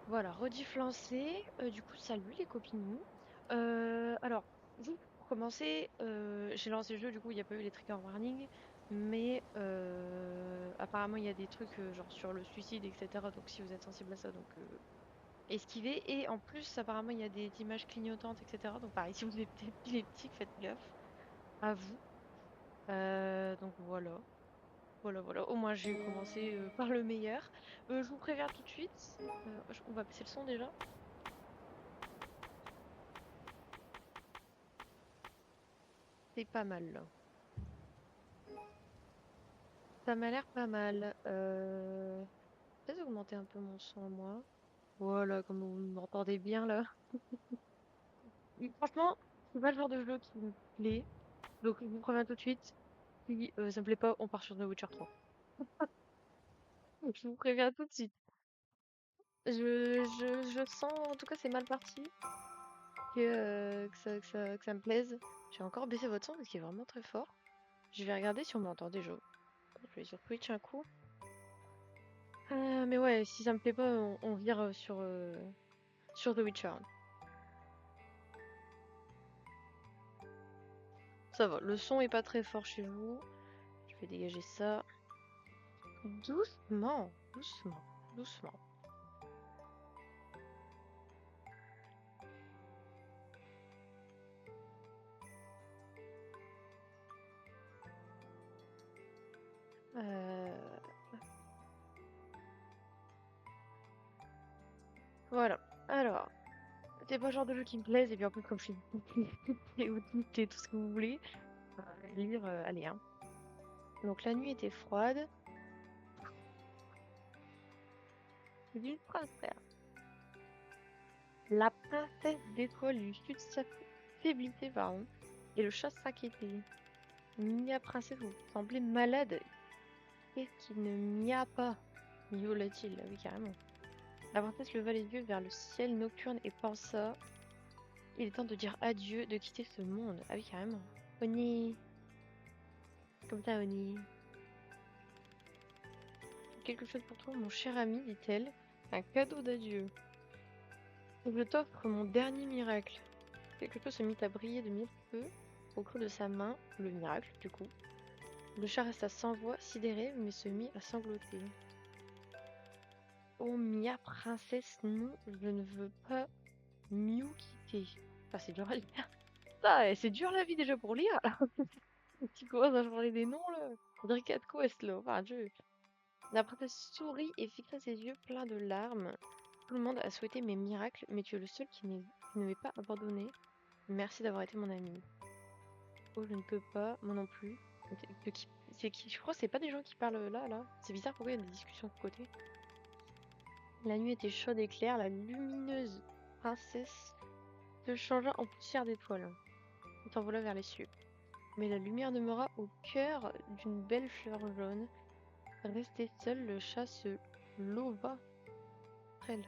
Voilà, rediff lancé. Du coup, salut les copinous. Alors, juste pour commencer, j'ai lancé le jeu, du coup, il n'y a pas eu les trigger warnings, mais apparemment, il y a des trucs genre sur le suicide, etc. Donc, si vous êtes sensible à ça, donc esquivez. Et en plus, apparemment, il y a des images clignotantes, etc. Donc, pareil, si vous êtes épileptique, faites gaffe à vous. Donc, voilà. Voilà, voilà. Au moins, j'ai commencé par le meilleur. Je vous préviens tout de suite. On va baisser le son déjà. C'est pas mal, là. Ça m'a l'air pas mal. Peut-être augmenter un peu mon son, moi. Voilà, comme vous m'entendez bien, là. Franchement, c'est pas le genre de jeu qui me plaît. Donc, je vous préviens tout de suite. Si ça me plaît pas, on part sur The Witcher 3. Je vous préviens tout de suite. Je sens, en tout cas, c'est mal parti que ça me plaise. J'ai encore baissé votre son parce qu'il est vraiment très fort. Je vais regarder si on m'entend déjà. Je vais sur Twitch un coup. Mais ouais, si ça me plaît pas, on vire sur The Witcher. Ça va, le son est pas très fort chez vous. Je vais dégager ça. Doucement, doucement, doucement. Euh, Voilà. Alors, c'est pas le genre de jeu qui me plaise, et puis en plus, comme je suis et autiste et tout ce que vous voulez, lire, allez, hein. Donc la nuit était froide. C'est d'une princesse. La princesse d'étoiles du sud s'affaiblissait, pardon, et le chat s'inquiétait. Mia princesse, vous semblez malade. Qu'est-ce qui ne mia pas? Miaula-t-il? Ah oui, carrément. La princesse leva les yeux vers le ciel nocturne et pensa: il est temps de dire adieu, de quitter ce monde. Ah oui, carrément. Oni, comme ça, Oni. J'ai quelque chose pour toi, mon cher ami, dit-elle. Un cadeau d'adieu. Je t'offre mon dernier miracle. Quelque chose se mit à briller de mille feux au creux de sa main, le miracle, du coup. Le chat resta sans voix, sidéré, mais se mit à sangloter. Oh, Mia, princesse, non, je ne veux pas Miu quitter. Ah, c'est dur à lire. Ça, c'est dur la vie déjà pour lire. Tu commences à changer des noms là. On dirait Cat Quest là. Enfin, Dieu. La princesse sourit et fixa ses yeux pleins de larmes. Tout le monde a souhaité mes miracles, mais tu es le seul qui ne m'est pas abandonné. Merci d'avoir été mon ami. Oh, je ne peux pas, moi non plus. C'est qui? Je crois que c'est pas des gens qui parlent là, là. C'est bizarre, pourquoi il y a des discussions de côté. La nuit était chaude et claire, la lumineuse princesse se changea en poussière d'étoiles et s'envola vers les cieux. Mais la lumière demeura au cœur d'une belle fleur jaune. Resté seul, le chat se leva près d'elle.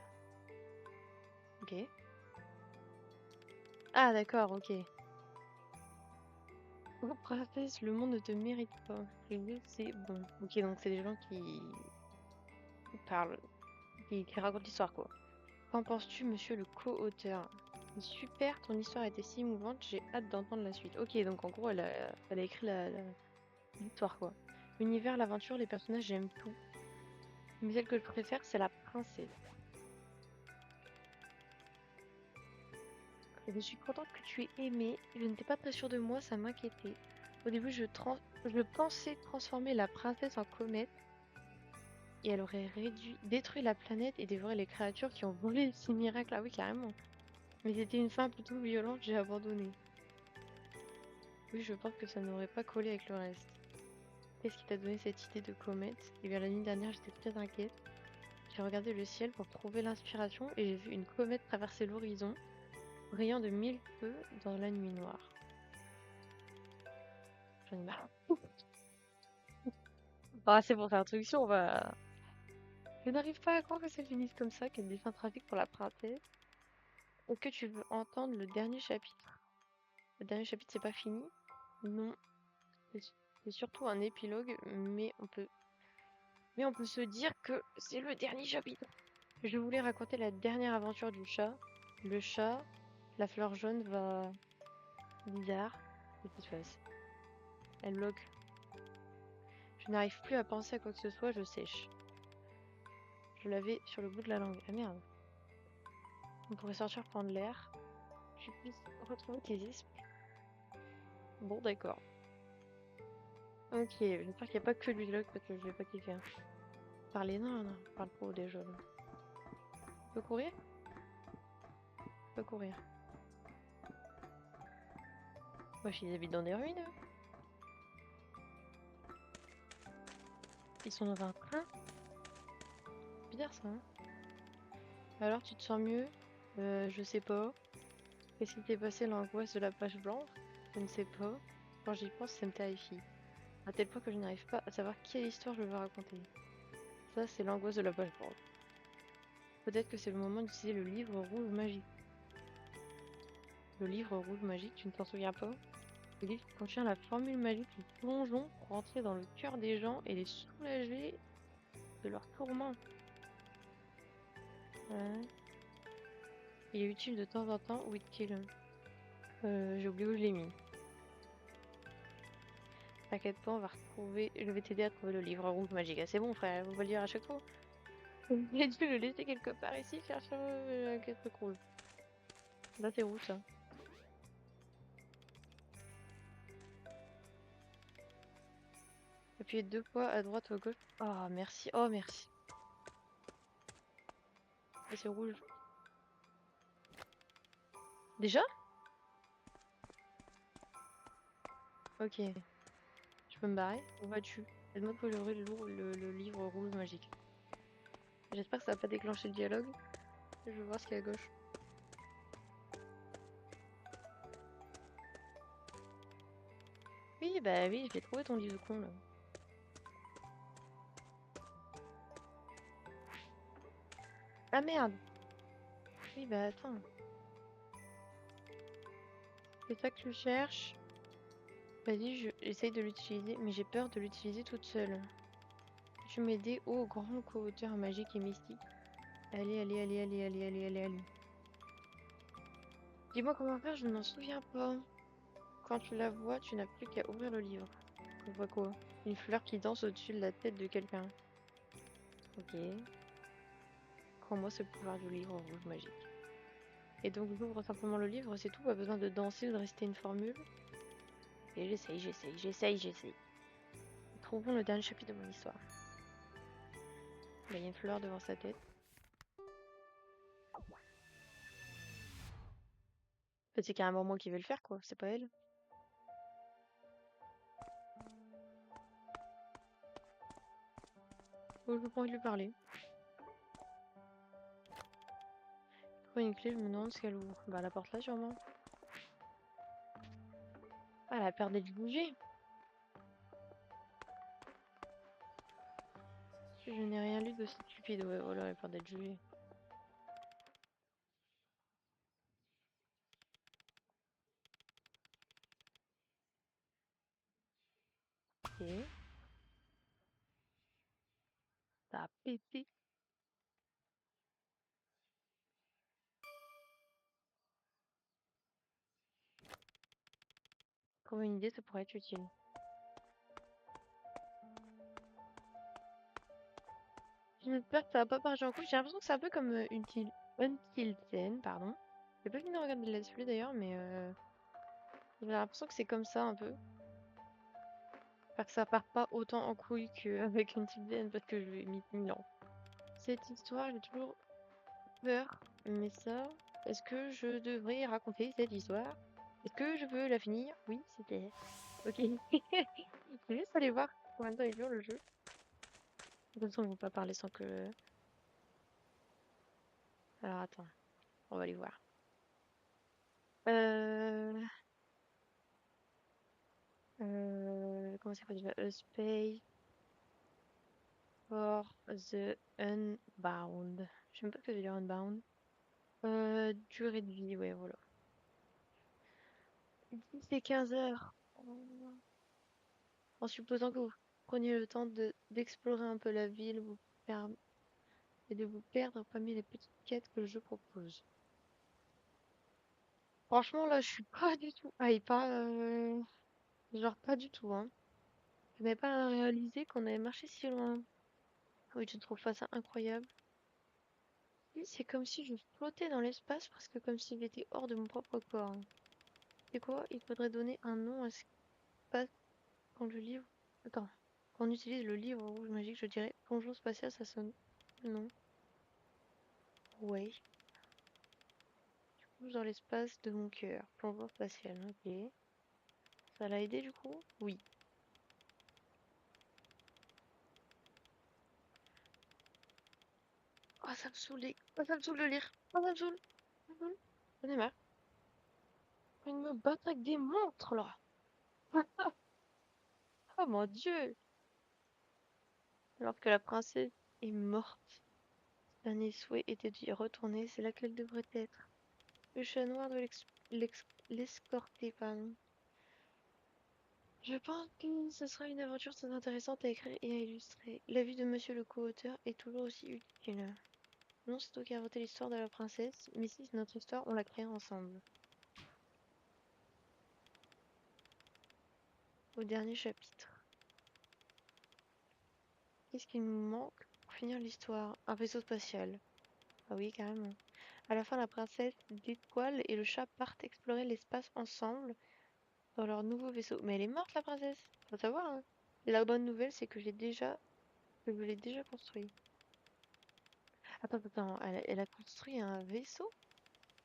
Ok. Ah, d'accord, ok. Oh, princesse, le monde ne te mérite pas. C'est bon. Ok, donc c'est des gens qui parlent, qui racontent l'histoire, quoi. Qu'en penses-tu, monsieur le co-auteur? Super, ton histoire était si émouvante, j'ai hâte d'entendre la suite. Ok, donc en gros, elle a écrit l'histoire, quoi. L'univers, l'aventure, les personnages, j'aime tout. Mais celle que je préfère, c'est la princesse. Je suis contente que tu aies aimé. Je n'étais pas très sûre de moi, ça m'inquiétait. Au début, je pensais transformer la princesse en comète et elle aurait détruit la planète et dévoré les créatures qui ont volé le six miracles. Ah oui, carrément. Mais c'était une fin plutôt violente, j'ai abandonné. Oui, je pense que ça n'aurait pas collé avec le reste. Qu'est-ce qui t'a donné cette idée de comète? Eh bien, la nuit dernière, j'étais très inquiète. J'ai regardé le ciel pour trouver l'inspiration et j'ai vu une comète traverser l'horizon, brillant de mille feux dans la nuit noire. J'en ai marre. Ah, c'est pour cette introduction, on va. Je n'arrive pas à croire que ça finisse comme ça, qu'elle défend trafic pour la princesse. Est-ce que tu veux entendre le dernier chapitre? Le dernier chapitre, c'est pas fini? Non, c'est c'est surtout un épilogue, mais on peut se dire que c'est le dernier chapitre. Je voulais raconter la dernière aventure du chat. Le chat, la fleur jaune va... Bizarre. Qu'est-ce qui se passe? Elle bloque. Je n'arrive plus à penser à quoi que ce soit, je sèche. Je l'avais sur le bout de la langue. Ah merde. On pourrait sortir prendre l'air. Tu puisses retrouver tes esprits. Bon, d'accord. Ok, j'espère qu'il n'y a pas que du dialogue parce que je vais pas kiffer. Hein. Parler, non, non, parle trop déjà. Là. Tu peux courir? Tu peux courir. Wesh, ils habitent dans des ruines, eux. Ils sont dans un train? Bizarre ça, hein. Alors, tu te sens mieux? Je sais pas. Qu'est-ce qui t'est passé l'angoisse de la page blanche? Je ne sais pas. Quand j'y pense, ça me terrifie. À tel point que je n'arrive pas à savoir quelle histoire je veux raconter. Ça, c'est l'angoisse de la page blanche. Peut-être que c'est le moment d'utiliser le livre rouge magique. Le livre rouge magique, tu ne t'en souviens pas? Le livre contient la formule magique du plongeon pour entrer dans le cœur des gens et les soulager de leurs tourments. Ouais. Il est utile de temps en temps ou utile. J'ai oublié où je l'ai mis. T'inquiète pas, on va retrouver. Je vais t'aider à trouver le livre rouge magique. Ah, c'est bon, frère, on va le lire à chaque fois. J'ai dû le laisser quelque part ici, chercher un truc rouge. Là, c'est rouge, ça. Appuyez 2 fois à droite ou à gauche. Oh, merci. Oh, merci. Ah, c'est rouge. Déjà? Ok. Je peux me barrer? Où vas-tu? Aide-moi à colorer le livre rouge magique. J'espère que ça va pas déclencher le dialogue. Je veux voir ce qu'il y a à gauche. Oui, bah oui, je l'ai trouvé ton livre de con là. Ah merde! Oui, bah attends. C'est ça que tu cherches? Vas-y, j'essaye de l'utiliser, mais j'ai peur de l'utiliser toute seule. Tu m'aider, ô grand co-auteur magique et mystique. Allez, allez, allez, allez, allez, allez, allez, allez. Dis-moi comment faire, je ne m'en souviens pas. Quand tu la vois, tu n'as plus qu'à ouvrir le livre. On voit quoi? Une fleur qui danse au-dessus de la tête de quelqu'un. Ok. Prends-moi ce pouvoir du livre rouge magique. Et donc j'ouvre simplement le livre, c'est tout, pas besoin de danser ou de rester une formule. Et j'essaye, j'essaye, j'essaye, j'essaye. Trouvons le dernier chapitre de mon histoire. Là, il y a une fleur devant sa tête. En fait, c'est carrément moi qui vais le faire, quoi. C'est pas elle. Oh, je pas envie de lui parler. Trouver une clé, je me demande ce qu'elle ouvre. Bah, la porte là, sûrement. Ah, elle a peur d'être jugée. Je n'ai rien lu de stupide. Ouais, voilà, elle a peur d'être jugée. Ok. Ça a pété. Trouver une idée, ça pourrait être utile. J'espère que ça va pas partir en couille. J'ai l'impression que c'est un peu comme Until Then, pardon. J'ai pas fini de regarder le let's play d'ailleurs, mais j'ai l'impression que c'est comme ça un peu. J'espère que ça part pas autant en couille qu'avec Until Then parce que je vais mis 1000 ans. Cette histoire, j'ai toujours peur, mais ça, est-ce que je devrais raconter cette histoire? Est-ce que je peux la finir? Oui, c'était. Ok. Je vais juste aller voir combien de temps il dure le jeu. De toute façon, on va pas parler sans que. Alors attends, on va aller voir. Euh... Comment ça s'appelle déjà? A Space for the Unbound. Je sais même pas ce que ça veut dire Unbound. Durée de vie, ouais, voilà. 10 et 15 heures. En supposant que vous preniez le temps d'explorer un peu la ville, vous et de vous perdre parmi les petites quêtes que le jeu propose. Franchement, là, je suis pas du tout hype, hein, genre pas du tout, hein. Je n'avais pas réalisé qu'on avait marché si loin. Oui, tu ne trouves pas ça incroyable? Oui, c'est comme si je flottais dans l'espace, presque comme s'il était hors de mon propre corps. C'est quoi? Il faudrait donner un nom à ce passe quand le livre. Attends. Quand on utilise le livre rouge magique, je dirais plongeon spatial, ça sonne. Non. Ouais. Plonge dans l'espace de mon cœur. Plongeon spatial, ok. Ça l'a aidé du coup? Oui. Oh, ça me saoule. Oh, ça me saoule de lire. Oh, ça me saoule. Ça me saoule. J'en ai marre. Ils me battent avec des montres là. Oh mon Dieu. Alors que la princesse est morte. Son dernier souhait était d'y retourner. C'est là qu'elle devrait être. Le chat noir de l'escorter, pardon. Je pense que ce sera une aventure très intéressante à écrire et à illustrer. La vie de monsieur le co-auteur est toujours aussi utile. Non, c'est toi qui as inventé l'histoire de la princesse, mais si c'est notre histoire, on l'a créée ensemble. Au dernier chapitre. Qu'est-ce qui nous manque pour finir l'histoire? Un vaisseau spatial. Ah oui, carrément. À la fin, la princesse d'étoile et le chat partent explorer l'espace ensemble dans leur nouveau vaisseau. Mais elle est morte, la princesse. Faut savoir, hein. La bonne nouvelle, c'est que que je l'ai déjà construit. Attends, elle a construit un vaisseau?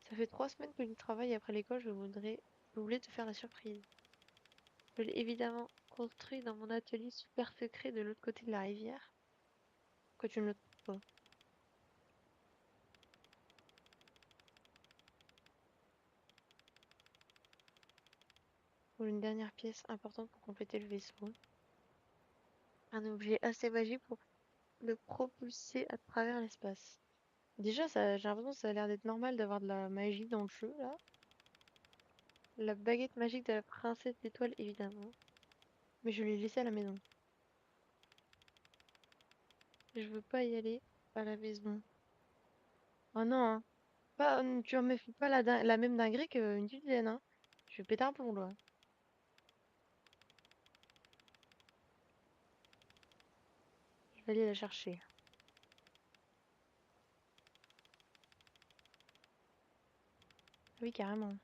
Ça fait 3 semaines que j'y travaille après l'école, je voulais te faire la surprise. Je l'ai évidemment construit dans mon atelier super secret de l'autre côté de la rivière. Que tu ne le trouves pas. Pour une dernière pièce importante pour compléter le vaisseau. Un objet assez magique pour le propulser à travers l'espace. Déjà, j'ai l'impression que ça a l'air d'être normal d'avoir de la magie dans le jeu, là. La baguette magique de la princesse d'étoile, évidemment. Mais je l'ai laissée à la maison. Je veux pas y aller à la maison. Oh non, hein. Pas, tu me fais pas la même dinguerie qu'une dizaine, hein. Je vais péter un plomb, là. Je vais aller la chercher. Oui, carrément.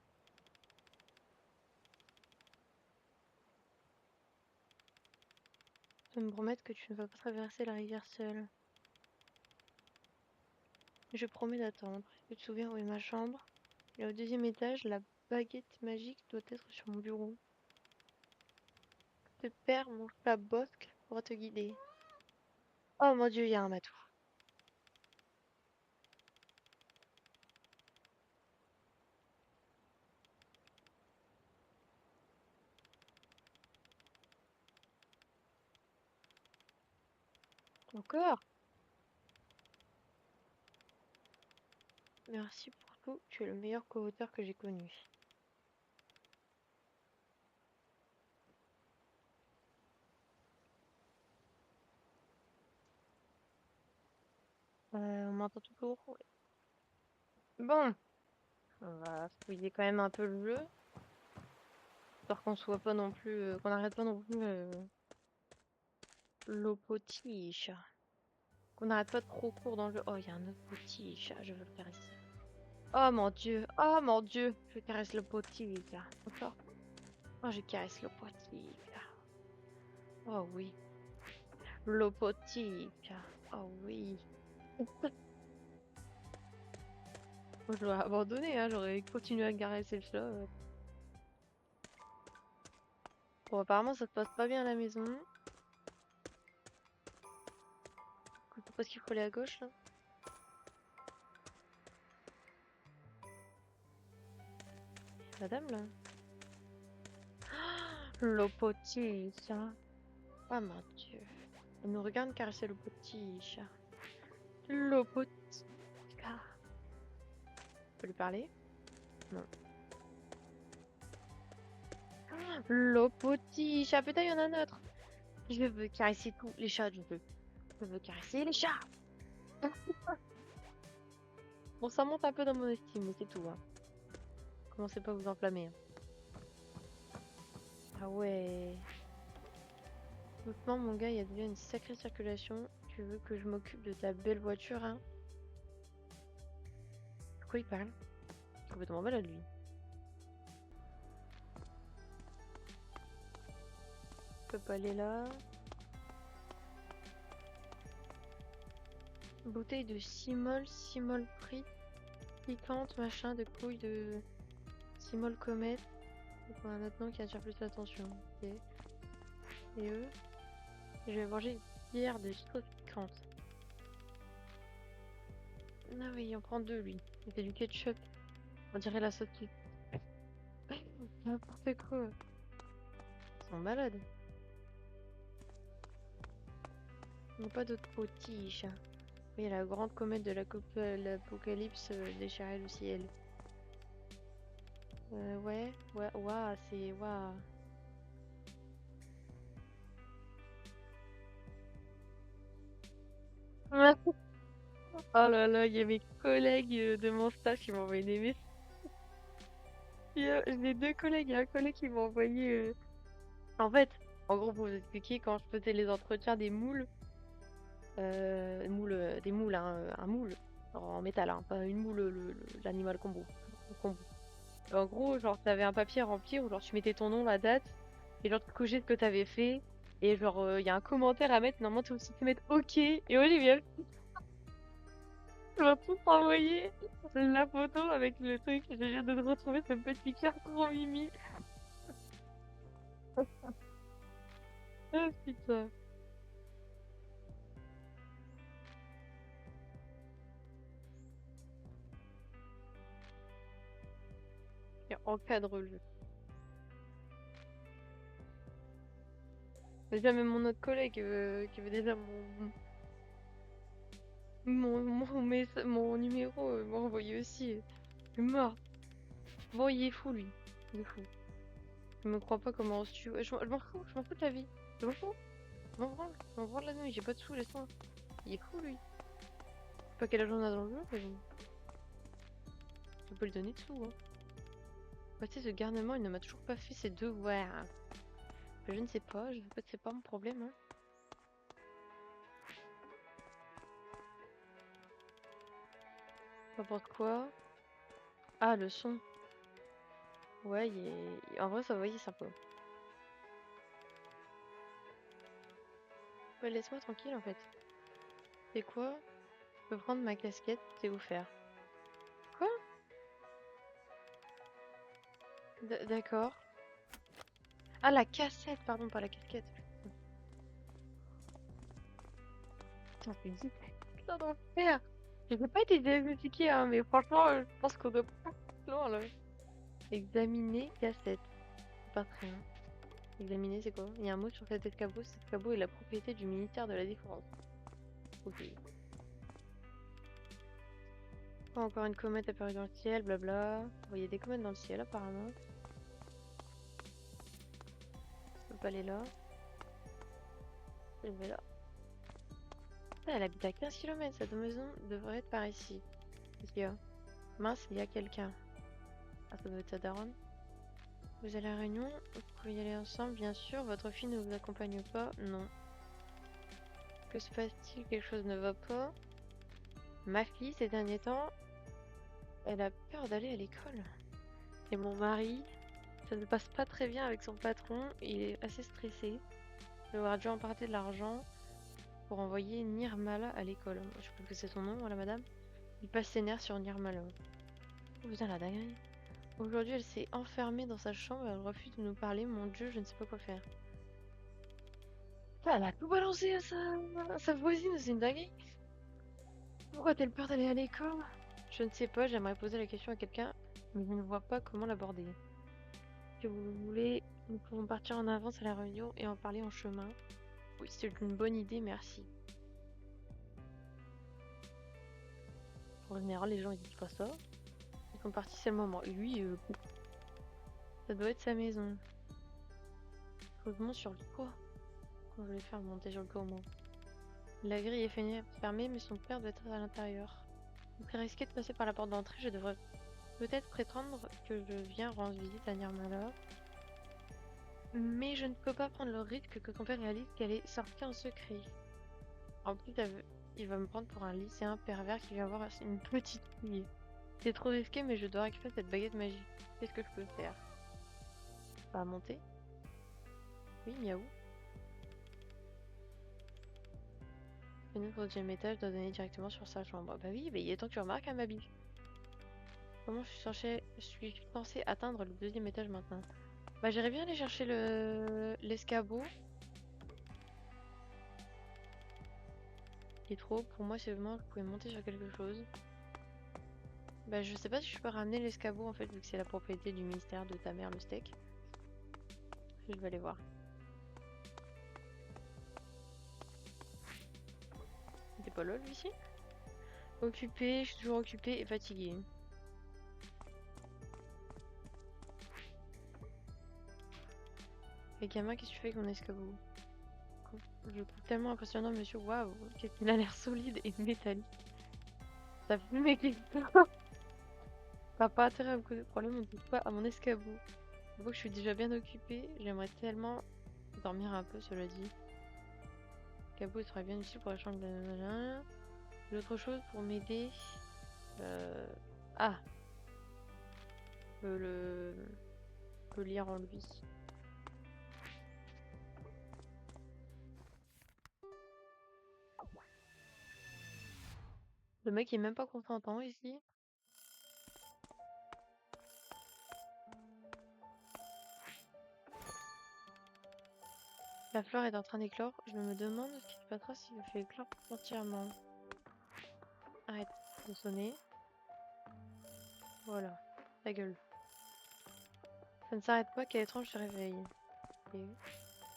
Tu me promettre que tu ne vas pas traverser la rivière seule. Je promets d'attendre. Tu te souviens où est ma chambre? Et au deuxième étage, la baguette magique doit être sur mon bureau. Te père, mon chat Bosque, pourra te guider. Oh mon Dieu, il y a un matou. Encore? Merci pour tout. Tu es le meilleur co-auteur que j'ai connu. On m'entend toujours? Ouais. Bon, on va fouiller quand même un peu le jeu. Histoire qu'on soit pas non plus, qu'on n'arrête pas non plus l'eau potiche. Qu'on n'arrête pas trop court dans le jeu. Oh, il y a un autre potiche. Je veux le caresser. Oh mon Dieu. Oh mon Dieu. Je caresse le potiche. Encore. Oh, je caresse le potiche. Oh oui. Le potiche. Oh oui. Moi, je l'aurais abandonné, hein. J'aurais continué à caresser le chat. Bon, apparemment, ça se passe pas bien à la maison. Je sais pas ce qu'il faut aller à gauche, là. Madame, là. Le potiche. Oh mon Dieu. Elle nous regarde caresser le potiche. Le potiche. Tu peux lui parler? Non. Le potiche. Ah putain, il y en a un autre. Je veux caresser tous les chats, je veux. Je veux caresser les chats. Bon, ça monte un peu dans mon estime, mais c'est tout, hein. Commencez pas à vous enflammer, hein. Ah ouais. Honnêtement, mon gars, il y a déjà une sacrée circulation. Tu veux que je m'occupe de ta belle voiture, hein? De quoi il parle? Complètement malade, lui. Je peux pas aller là. Bouteille de Simol frites, piquante, machin, de couilles de Simol comète. Donc, un autre nom qui attire plus l'attention. Ok. Et eux? Je vais manger une bière de sauce piquante. Ah oui, il en prend deux, lui. Il fait du ketchup. On dirait la sauce qui... N'importe quoi. Ils sont malades. Il n'y a pas d'autres potiches. Oui, la grande comète de l'apocalypse déchirait le ciel. Ouais, waouh, c'est waouh. Oh là là, il y a mes collègues de mon stage qui m'ont envoyé des messages. J'ai deux collègues, il y a un collègue qui m'a envoyé. En fait, en gros, pour vous expliquer, quand je faisais les entretiens des moules, des moules, hein, un moule en métal, hein, pas une moule, l'animal combo. Le combo. En gros, genre, t'avais un papier à remplir où genre tu mettais ton nom, la date, et genre tu cochais ce que t'avais fait, et genre il y a un commentaire à mettre, normalement tu aussi te mettre OK, et Olivier, tu vas tout envoyer la photo avec le truc, je viens de retrouver ce petit cœur trop mimi. Ah putain. Et encadre le jeu. Déjà même mon autre collègue qui avait déjà mon numéro m'a envoyé aussi. Je suis mort. Bon, il est fou lui. Il est fou. Je me crois pas comment tu... je m'en fous de ta vie. Je m'en fous. Je m'en branle la nuit, j'ai pas de sous, laisse-moi. Il est fou lui. Je sais pas quel argent on a dans le jeu, mais bon. Je peux lui donner de sous, hein. Bah, tu sais, ce garnement, il ne m'a toujours pas fait ses devoirs. Je ne sais pas, en fait, c'est pas mon problème, hein. N'importe quoi. Ah, le son. Ouais, en vrai, ça va, il est sympa. Ouais, laisse-moi tranquille, en fait. C'est quoi? Je peux prendre ma casquette, c'est offert. Quoi? D'accord. Ah, la cassette, pardon, pas la casquette. Putain, c'est dit. Putain d'enfer. Je n'ai pas été diagnostiquée, hein, mais franchement, je pense qu'on doit pas loin, là. Examiner cassette. C'est pas très bien. Examiner, c'est quoi? Il y a un mot sur cet escabeau. Cet escabeau est la propriété du ministère de la Défense. Ok. Oh, encore une comète apparue dans le ciel, blabla. Vous voyez des comètes dans le ciel, apparemment. Je peux pas aller là. Je vais là. Ah, elle habite à 15 km, cette maison devrait être par ici. Qu'est-ce qu'il y a? Mince, il y a quelqu'un. Ah, ça doit être sa daronne. Vous allez à la réunion, vous pouvez y aller ensemble, bien sûr. Votre fille ne vous accompagne pas? Non. Que se passe-t-il? Quelque chose ne va pas. Ma fille, ces derniers temps, elle a peur d'aller à l'école. Et mon mari, ça ne passe pas très bien avec son patron. Il est assez stressé d'avoir dû emprunter de l'argent pour envoyer Nirmala à l'école. Je pense que c'est son nom, la madame. Il passe ses nerfs sur Nirmala. Oh putain, la dinguerie. Aujourd'hui, elle s'est enfermée dans sa chambre, elle refuse de nous parler. Mon Dieu, je ne sais pas quoi faire. Ah, elle a tout balancé à sa voisine, c'est une dinguerie. Pourquoi a-t-elle peur d'aller à l'école? Je ne sais pas, j'aimerais poser la question à quelqu'un, mais je ne vois pas comment l'aborder. Si vous voulez, nous pouvons partir en avance à la réunion et en parler en chemin. Oui, c'est une bonne idée, merci. En général, les gens ils disent pas ça. Ils sont partis, c'est le moment. Et lui, ça doit être sa maison. Faut que je monte sur le toit. Quand je vais faire monter sur le toit au moins. La grille est fermée, mais son père doit être à l'intérieur. C'est très risqué de passer par la porte d'entrée. Je devrais peut-être prétendre que je viens rendre visite à Nirmala. Mais je ne peux pas prendre le risque que ton père réalise qu'elle est sortie en secret. En plus, il va me prendre pour un lycéen pervers qui vient voir une petite fille. C'est trop risqué, mais je dois récupérer cette baguette magique. Qu'est-ce que je peux faire? Bah, monter? Oui, miaou. Fenêtre au deuxième étage doit donner directement sur sa chambre. Bah oui, mais il est temps que tu remarques, hein, ma bille. Comment je suis censée atteindre le deuxième étage maintenant? Bah, j'irais bien aller chercher l'escabeau. Il est trop haut pour moi, c'est vraiment que je pouvais monter sur quelque chose. Bah, je sais pas si je peux ramener l'escabeau en fait, vu que c'est la propriété du ministère de ta mère, le steak. Je vais aller voir. T'es pas lol, ici? Occupé, je suis toujours occupée et fatiguée. Et gamin, qu'est-ce que tu fais avec mon escabeau? Je trouve tellement impressionnant, monsieur. Waouh, qu'est-ce qu'il a l'air solide et métallique. Ça fume quelque chose. T'as pas intérêt à me causer de problème, on touche pas à mon escabeau. Je vois que je suis déjà bien occupée. J'aimerais tellement dormir un peu, cela dit. L'escabeau serait bien utile pour la chambre de... J'ai autre chose pour m'aider. Ah, je peux je peux lire en lui. Le mec est même pas consentant ici. La fleur est en train d'éclore. Je me demande ce qui se passera si je fais éclore entièrement. Arrête de sonner. Voilà. Ta gueule. Ça ne s'arrête pas, quel étrange réveil. Ok.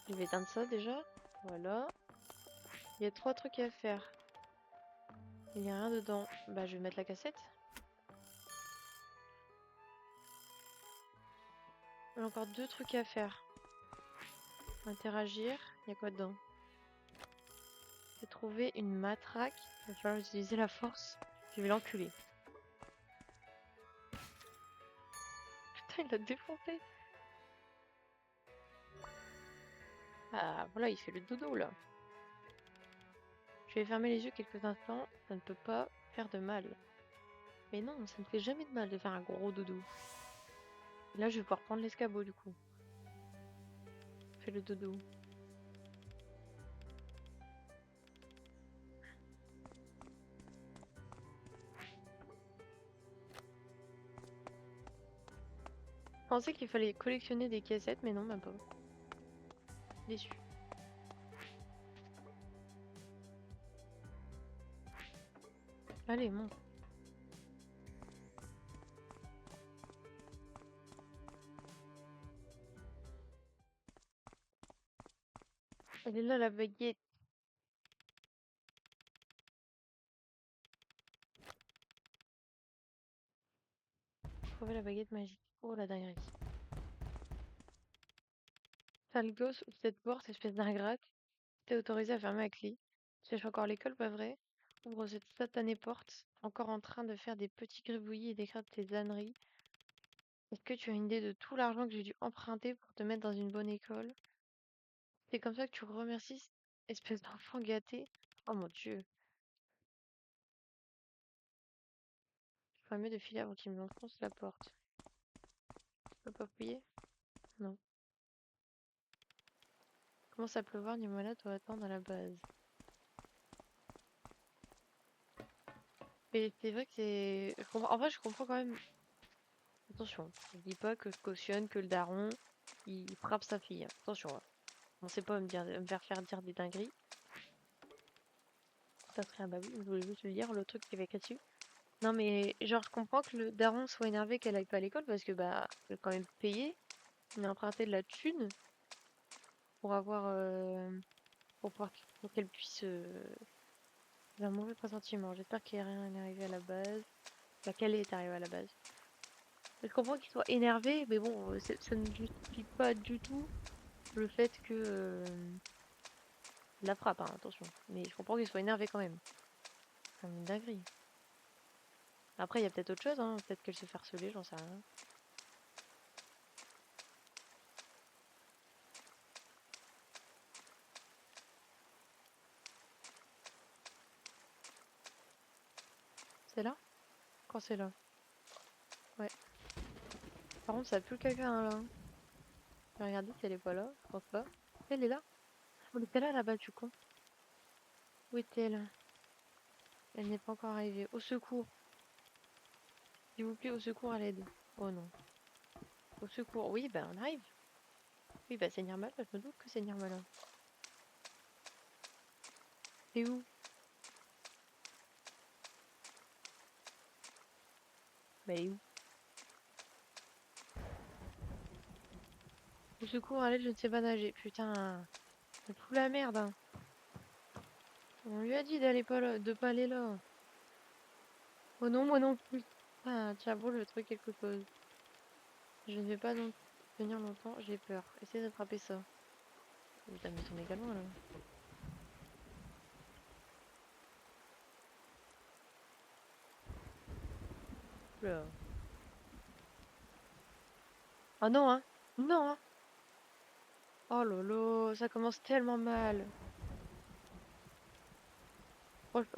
Je vais éteindre ça déjà. Voilà. Il y a 3 trucs à faire. Il n'y a rien dedans. Bah, je vais mettre la cassette. Il y a encore 2 trucs à faire. Interagir. Il y a quoi dedans? J'ai trouvé une matraque. Il va falloir utiliser la force. Je vais l'enculer. Putain, il l'a défoncé. Ah, voilà, il fait le dodo là. Je vais fermer les yeux quelques instants. Ça ne peut pas faire de mal. Mais non, ça ne fait jamais de mal de faire un gros dodo. Et là, je vais pouvoir prendre l'escabeau du coup. Fais le dodo. Je pensais qu'il fallait collectionner des caissettes, mais non, même pas. Déçu. Allez, monte. Elle est là, la baguette. Trouver la baguette magique. Oh, la dinguerie. Sale gosse, ouvre cette porte, espèce d'ingrate. T'es autorisé à fermer à clé. Tu cherches encore l'école, pas vrai? Ouvre cette satanée porte. Encore en train de faire des petits gribouillis et d'écrire tes âneries. Est-ce que tu as une idée de tout l'argent que j'ai dû emprunter pour te mettre dans une bonne école? C'est comme ça que tu remercies, espèce d'enfant gâté? Oh mon Dieu. Je ferais mieux de filer avant qu'il me enfonce la porte. Je peux pas fouiller? Non. Commence à pleuvoir, Nimona doit attendre à la base. Et c'est vrai que c'est... En vrai, je comprends quand même. Attention, je dis pas que je cautionne que le daron, il frappe sa fille. Attention, hein. On sait pas me faire dire des dingueries. Ça serait un babu, je voulais juste lui dire le truc qu'il y avait dessus. Non mais, genre, je comprends que le daron soit énervé qu'elle aille pas à l'école parce que, bah, il a quand même payé. Il a emprunté de la thune pour avoir... pour qu'elle puisse... J'ai un mauvais pressentiment. J'espère qu'il n'y a rien arrivé à la base. Enfin, qu'elle est arrivée à la base. Je comprends qu'il soit énervé, mais bon, ça ne justifie pas du tout le fait que Il la frappe, hein, attention. Mais je comprends qu'il soit énervé quand même. C'est comme une dinguerie. Après, il y a peut-être autre chose, hein. Peut-être qu'elle se fait harceler, j'en sais rien. C'est là? Quand c'est là? Ouais. Par contre, ça pue le caca, hein, là. Je vais regarder si elle est pas là. Je pense pas. Elle est là? Elle était là, là-bas, tu con. Où est-elle? Elle n'est pas encore arrivée. Au secours. S'il vous plaît, au secours, à l'aide. Oh non. Au secours. Oui, bah, on arrive. Oui, bah, c'est Nirmala. Je me doute que c'est Nirmala. C'est où? Bah, elle est où? Au secours, à l'aide, je ne sais pas nager. Putain. C'est fou la merde, hein. On lui a dit d'aller pas là, de pas aller là. Oh non, moi non plus. Ah, tiens, bon, je vais trouver quelque chose. Je ne vais pas donc tenir longtemps, j'ai peur. Essaye d'attraper ça. Putain, mais ils sont méga loin là. Oula. Ah non, hein. Non, hein. Oh lolo, ça commence tellement mal.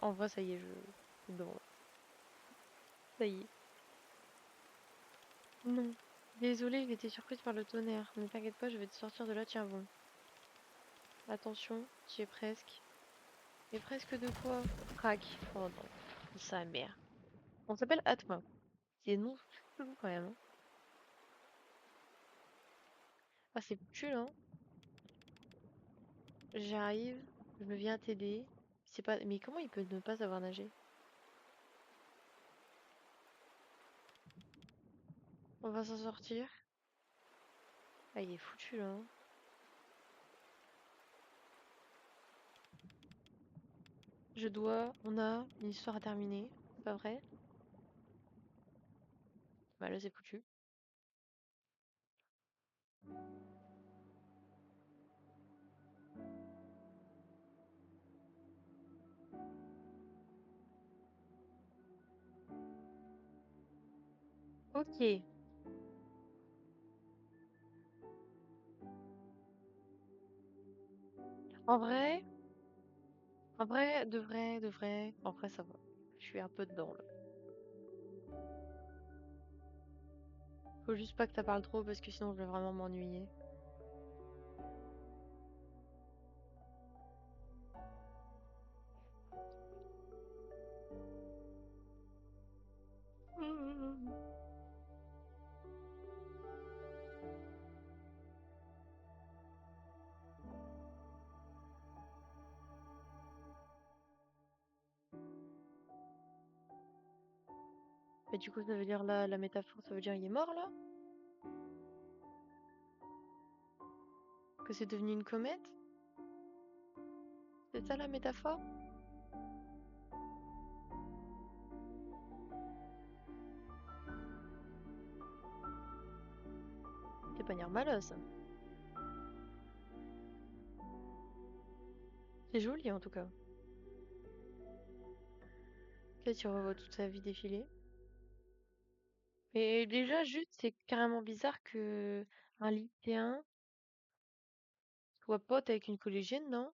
En vrai, ça y est, je... Bon, ça y est. Non. Désolée, j'ai été surprise par le tonnerre. Ne t'inquiète pas, je vais te sortir de là, tiens bon. Attention, tu es presque. Et presque de quoi? Crac. Oh non. Sa mère. On s'appelle Atma. C'est non chelou quand même, hein. Ah, c'est foutu, hein. J'arrive, je me viens t'aider. C'est pas... Mais comment il peut ne pas savoir nager? On va s'en sortir. Ah, il est foutu, là, hein. Je dois... On a une histoire à terminer. C'est pas vrai? Bah là, c'est foutu. Ok. En vrai... de vrai... En vrai, ça va. Je suis un peu dedans, là. Faut juste pas que ça parle trop, parce que sinon, je vais vraiment m'ennuyer. Mais du coup, ça veut dire, là, la métaphore, ça veut dire il est mort, là? Que c'est devenu une comète? C'est ça, la métaphore? C'est pas normal, ça. C'est joli, en tout cas. Là, tu revois toute sa vie défiler. Et déjà, juste, c'est carrément bizarre que un lycéen soit pote avec une collégienne, non?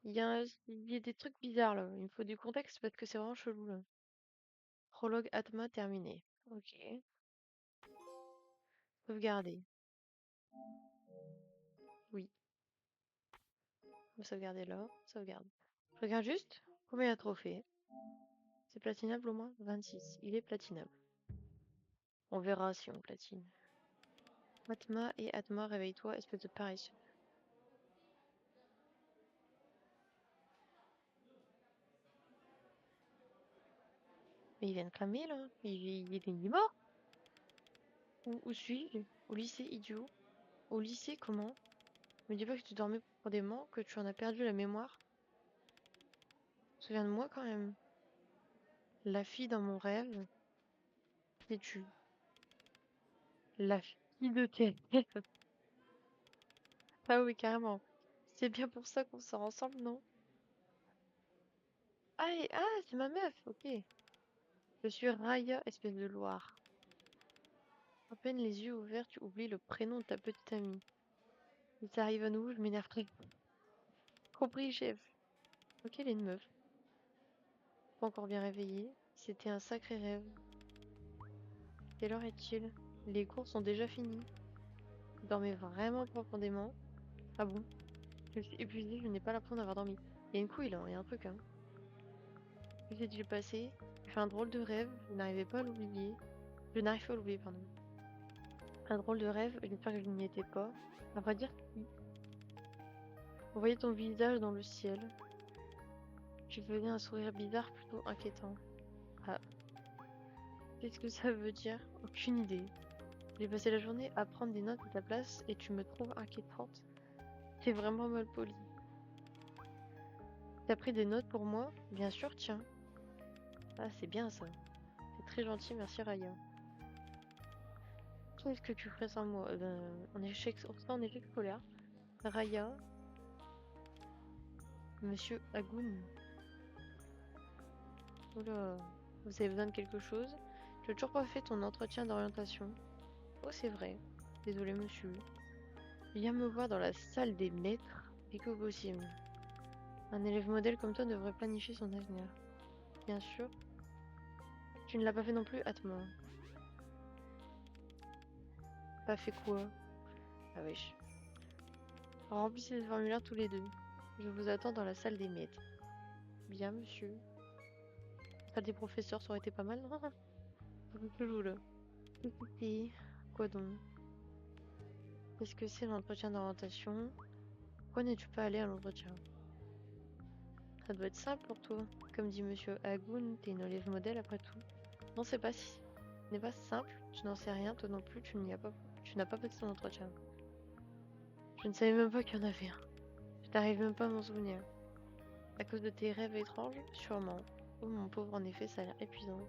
Il y a des trucs bizarres là. Il me faut du contexte parce que c'est vraiment chelou là. Prologue Atma terminé. Ok. Sauvegarder. Oui. On va sauvegarder là. Sauvegarde. Je regarde juste combien il y a de trophées. C'est platinable au moins? 26. Il est platinable. On verra si on platine. Atma et Atma, réveille-toi, espèce de paresseux. Mais il vient de clamer là. Il est mort. Où suis-je? Au lycée, idiot. Au lycée, comment? Me dis pas que tu dormais profondément, que tu en as perdu la mémoire. Souviens de moi quand même. La fille dans mon rêve. Qui es-tu? La fille de tes rêves. Ah oui, carrément. C'est bien pour ça qu'on sort ensemble, non? Ah, c'est ma meuf, ok. Je suis Raya, espèce de Loire. À peine les yeux ouverts, tu oublies le prénom de ta petite amie. Si ça arrive à nouveau, je m'énerve très. Compris, chef. Ok, elle est une meuf. Pas encore bien réveillée. C'était un sacré rêve. Quelle heure est-il? Les cours sont déjà finis. Je dormais vraiment profondément. Ah bon? Je suis épuisée, je n'ai pas l'impression d'avoir dormi. Il y a une couille là, il y a un truc, hein. Que s'est-il passé? J'ai fait un drôle de rêve, je n'arrivais pas à l'oublier. Je n'arrive pas à l'oublier, pardon. Un drôle de rêve, j'espère que je n'y étais pas. À vrai dire, si. On voyait ton visage dans le ciel. Tu faisais un sourire bizarre, plutôt inquiétant. Ah, qu'est-ce que ça veut dire? Aucune idée. J'ai passé la journée à prendre des notes à ta place et tu me trouves inquiétante. T'es vraiment mal poli. T'as pris des notes pour moi? Bien sûr, tiens. Ah, c'est bien ça. C'est très gentil, merci Raya. Qu'est-ce que tu ferais sans moi? On serait en échec scolaire. Raya, Monsieur Agoun. Oula, vous avez besoin de quelque chose? Tu as toujours pas fait ton entretien d'orientation. Oh, c'est vrai. Désolé, monsieur. Viens me voir dans la salle des maîtres dès que possible. Un élève modèle comme toi devrait planifier son avenir. Bien sûr. Tu ne l'as pas fait non plus, Atma. Pas fait quoi? Ah wesh. Remplissez le formulaire tous les deux. Je vous attends dans la salle des maîtres. Bien, monsieur. Salle des professeurs, ça aurait été pas mal, non? Un peu plus lourd, là. Hihihi. Quoi donc? Qu'est-ce que c'est l'entretien d'orientation? Pourquoi n'es-tu pas allé à l'entretien? Ça doit être simple pour toi. Comme dit monsieur Hagoun, t'es une élève modèle après tout. Non, c'est pas si. Ce n'est pas simple, tu n'en sais rien, toi non plus, tu n'as pas passé ton entretien. Je ne savais même pas qu'il y en avait un. Je n'arrive même pas à m'en souvenir. À cause de tes rêves étranges? Sûrement. Oh mon pauvre, en effet, ça a l'air épuisant.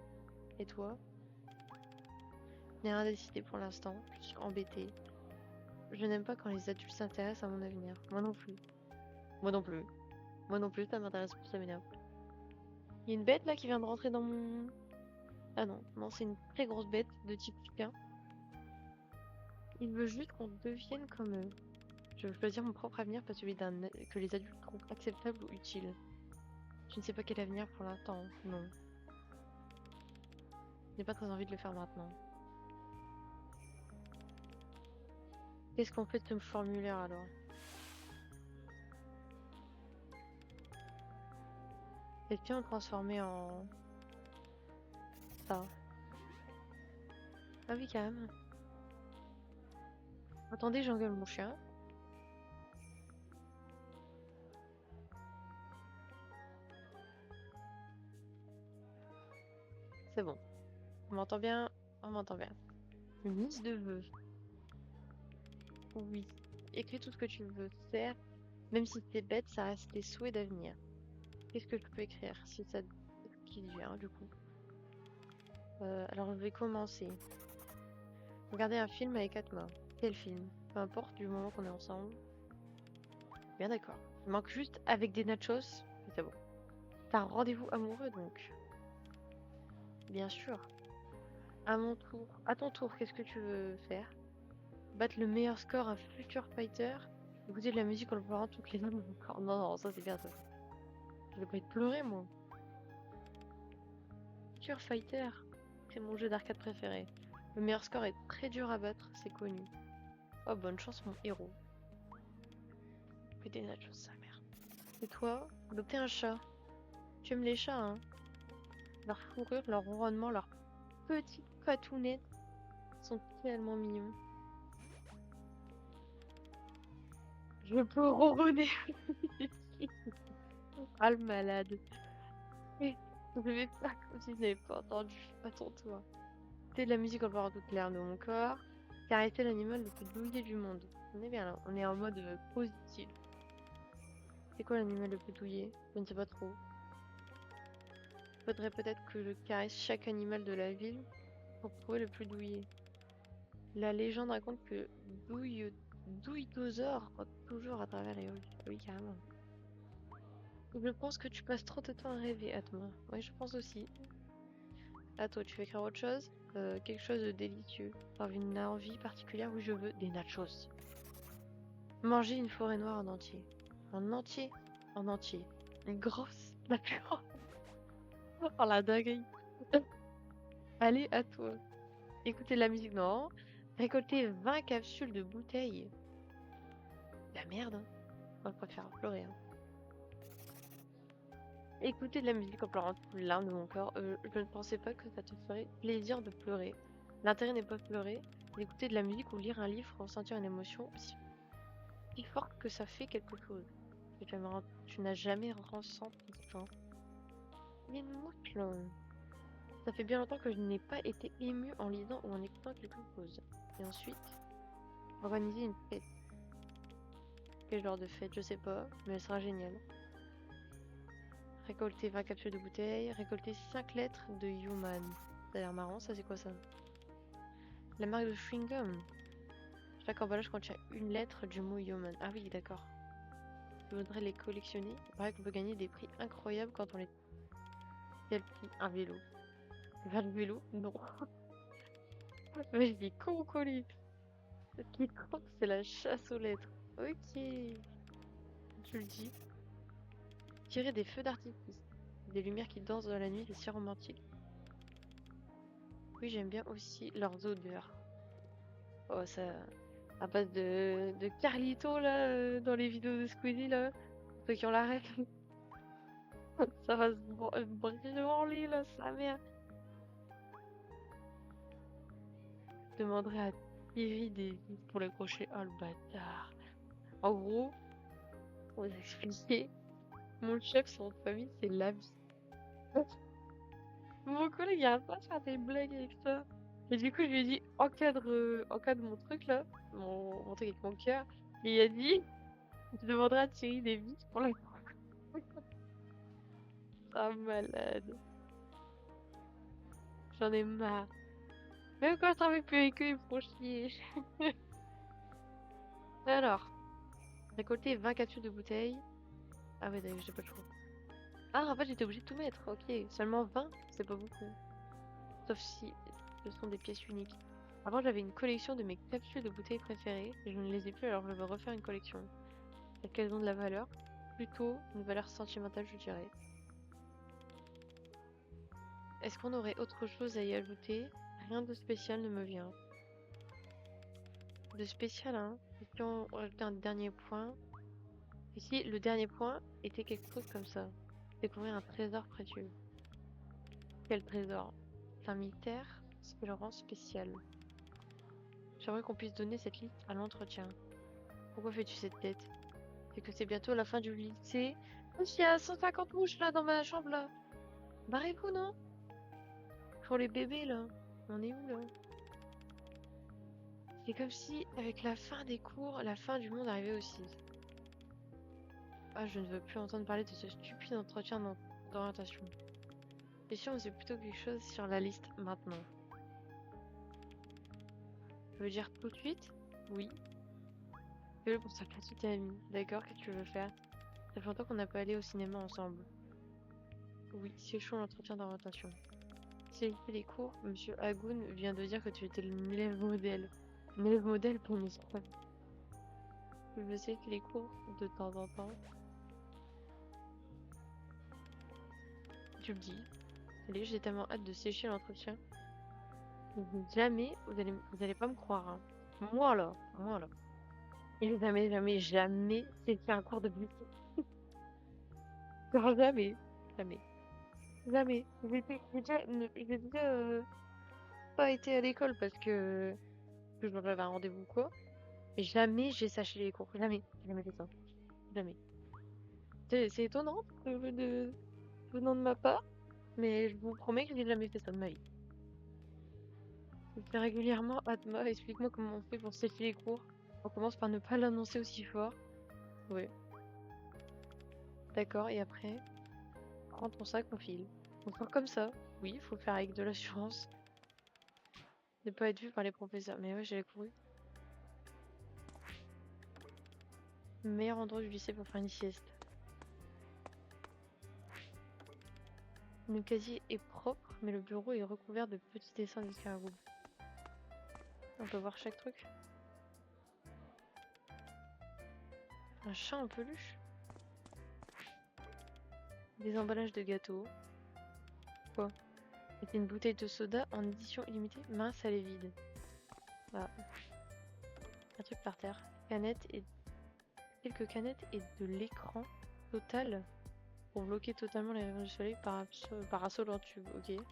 Et toi? Je n'ai rien décidé pour l'instant, je suis embêtée. Je n'aime pas quand les adultes s'intéressent à mon avenir. Moi non plus. Moi non plus. Moi non plus, ça m'intéresse plus, ça m'énerve. Il y a une bête là qui vient de rentrer dans mon... Ah non, non, c'est une très grosse bête de type chien. Il veut juste qu'on devienne comme eux. Je veux choisir mon propre avenir, pas celui que les adultes trouvent acceptable ou utile. Je ne sais pas quel avenir pour l'instant, non. Je n'ai pas très envie de le faire maintenant. Qu'est-ce qu'on fait de ce formulaire alors? Est-ce bien le transformer en... ça? Ah oui, quand même. Attendez, j'engueule mon chien. C'est bon. On m'entend bien? On m'entend bien. Une liste de vœux. Oui. Écris tout ce que tu veux faire. Même si c'est bête, ça reste tes souhaits d'avenir. Qu'est-ce que je peux écrire si ça qui vient du coup? Alors je vais commencer. Regarder un film avec Atma. Quel film? Peu importe du moment qu'on est ensemble. Bien d'accord. Il manque juste avec des nachos. Et c'est bon. T'as un rendez-vous amoureux donc. Bien sûr. À mon tour. À ton tour, qu'est-ce que tu veux faire? Battre le meilleur score à Future Fighter. Écouter de la musique en le pleurant toutes les notes de mon corps. Non, non, ça c'est bien ça. Je vais pas être pleurer moi. Future Fighter. C'est mon jeu d'arcade préféré. Le meilleur score est très dur à battre, c'est connu. Oh, bonne chance, mon héros. Fais des nachos, sa mère. Et toi, adopter un chat. Tu aimes les chats, hein? Leur fourrure, leur ronronnement, leurs petites patounettes sont tellement mignons. Je peux ronronner. Ah, le malade. Et je vais faire comme si je n'avais pas entendu. À ton tour. Écouter de la musique en parlant toute l'air de mon corps. Caresser l'animal le plus douillet du monde. On est bien là. On est en mode positif. C'est quoi l'animal le plus douillet? Je ne sais pas trop. Faudrait peut-être que je caresse chaque animal de la ville pour trouver le plus douillet. La légende raconte que Douille douilletosor croit toujours à travers les halls. Oui, carrément. Je pense que tu passes trop de temps à rêver, Atma. Oui, je pense aussi. À toi, tu veux écrire autre chose? Quelque chose de délicieux. Par une envie particulière où je veux des nachos. Manger une forêt noire en entier. En entier? En entier. Une grosse nature. Oh la dinguerie. Allez, à toi. Écouter de la musique, non. Récolter 20 capsules de bouteilles. La merde, hein. Moi, je préfère pleurer, hein. Écouter de la musique en pleurant toutes les larmes de mon corps. Je ne pensais pas que ça te ferait plaisir de pleurer. L'intérêt n'est pas de pleurer, c'est d'écouter de la musique ou lire un livre, ressentir une émotion si forte que ça fait quelque chose. Tu n'as jamais ressenti ça. Mais moi, ça fait bien longtemps que je n'ai pas été émue en lisant ou en écoutant quelque chose. Et ensuite, organiser une fête. Quel genre de fête, je sais pas, mais elle sera géniale. Récolter 20 capsules de bouteilles, récolter 5 lettres de Human. Ça a l'air marrant, ça c'est quoi ça? La marque de chewing-gum. Chaque emballage contient une lettre du mot Human. Ah oui, d'accord. Je voudrais les collectionner. Il paraît qu'on peut gagner des prix incroyables quand on les selfie. Un vélo. Vers le vélo? Non. Mais je dis con colis. Ce qui compte, c'est la chasse aux lettres. Ok. Tu le dis. Tirer des feux d'artifice. Des lumières qui dansent dans la nuit, c'est si romantique. Oui, j'aime bien aussi leurs odeurs. Oh, ça. À base de Carlito, là, dans les vidéos de Squeezie, là. Ceux qui ont la ref. Ça va se branler, là, sa mère. Je demanderai à Thierry des vis pour le crochet. Oh, le bâtard. En gros, pour vous expliquer, mon chef, son nom de famille, c'est Lavi. Mon collègue, il arrête pas de faire des blagues avec ça. Et du coup, je lui ai dit, encadre mon truc, là, mon truc avec mon cœur. Et il a dit, tu demanderas à Thierry des vis pour le Ah, malade. J'en ai marre. Même quand je travaille plus avec eux, ils me font chier. Alors, récolter 20 capsules de bouteilles. Ah ouais, d'ailleurs, j'ai pas le choix. Ah, en fait, j'étais obligée de tout mettre. Ok, seulement 20, c'est pas beaucoup. Sauf si ce sont des pièces uniques. Avant, j'avais une collection de mes capsules de bouteilles préférées. Et je ne les ai plus, alors je veux refaire une collection. Et qu'elles ont de la valeur. Plutôt une valeur sentimentale, je dirais. Est-ce qu'on aurait autre chose à y ajouter? Rien de spécial ne me vient. De spécial, hein? Et si on rajoutait un dernier point? Ici, le dernier point était quelque chose comme ça. Découvrir un trésor précieux. Quel trésor? C'est un mystère, ce qui le rend spécial. J'aimerais qu'on puisse donner cette liste à l'entretien. Pourquoi fais-tu cette tête? C'est que c'est bientôt la fin du lycée. Oh, il y a 150 mouches là dans ma chambre là. Barrez-vous, non? Pour les bébés là. On est où là? C'est comme si, avec la fin des cours, la fin du monde arrivait aussi. Ah, je ne veux plus entendre parler de ce stupide entretien d'orientation. Et si on faisait plutôt quelque chose sur la liste maintenant? Je veux dire tout de suite? Oui. Fais-le pour sa petite amie. D'accord, qu'est-ce que tu veux faire? Ça fait longtemps qu'on n'a pas allé au cinéma ensemble. Oui, c'est chaud l'entretien d'orientation. Si j'ai fait les cours, Monsieur Hagoun vient de dire que tu étais une élève modèle. Une élève modèle pour une histoire. Je veux essayer les cours de temps en temps. Tu me dis. Allez, j'ai tellement hâte de sécher l'entretien. Jamais, vous allez pas me croire, hein. Moi là. Il n'a jamais, jamais, jamais séché un cours de beauté. Genre jamais, jamais, jamais. J'ai déjà pas été à l'école parce que j'avais un rendez-vous ou quoi. Mais jamais j'ai saché les cours. Jamais. J'ai jamais fait ça. Jamais. C'est étonnant venant de ma part, mais je vous promets que j'ai jamais fait ça de ma vie. Je fais régulièrement Atma, explique-moi comment on fait pour sécher les cours. On commence par ne pas l'annoncer aussi fort. Ouais, d'accord, et après, prends ton sac, on file. On sort comme ça. Oui, il faut le faire avec de l'assurance. Ne pas être vu par les professeurs. Mais ouais, j'avais couru. Meilleur endroit du lycée pour faire une sieste. Le casier est propre, mais le bureau est recouvert de petits dessins d'escargots. On peut voir chaque truc. Un chat en peluche. Des emballages de gâteaux. Quoi? C'était une bouteille de soda en édition illimitée. Mince, elle est vide. Ah. Un truc par terre. Quelques canettes et de l'écran total pour bloquer totalement les rayons du soleil. Parasol en tube, ok.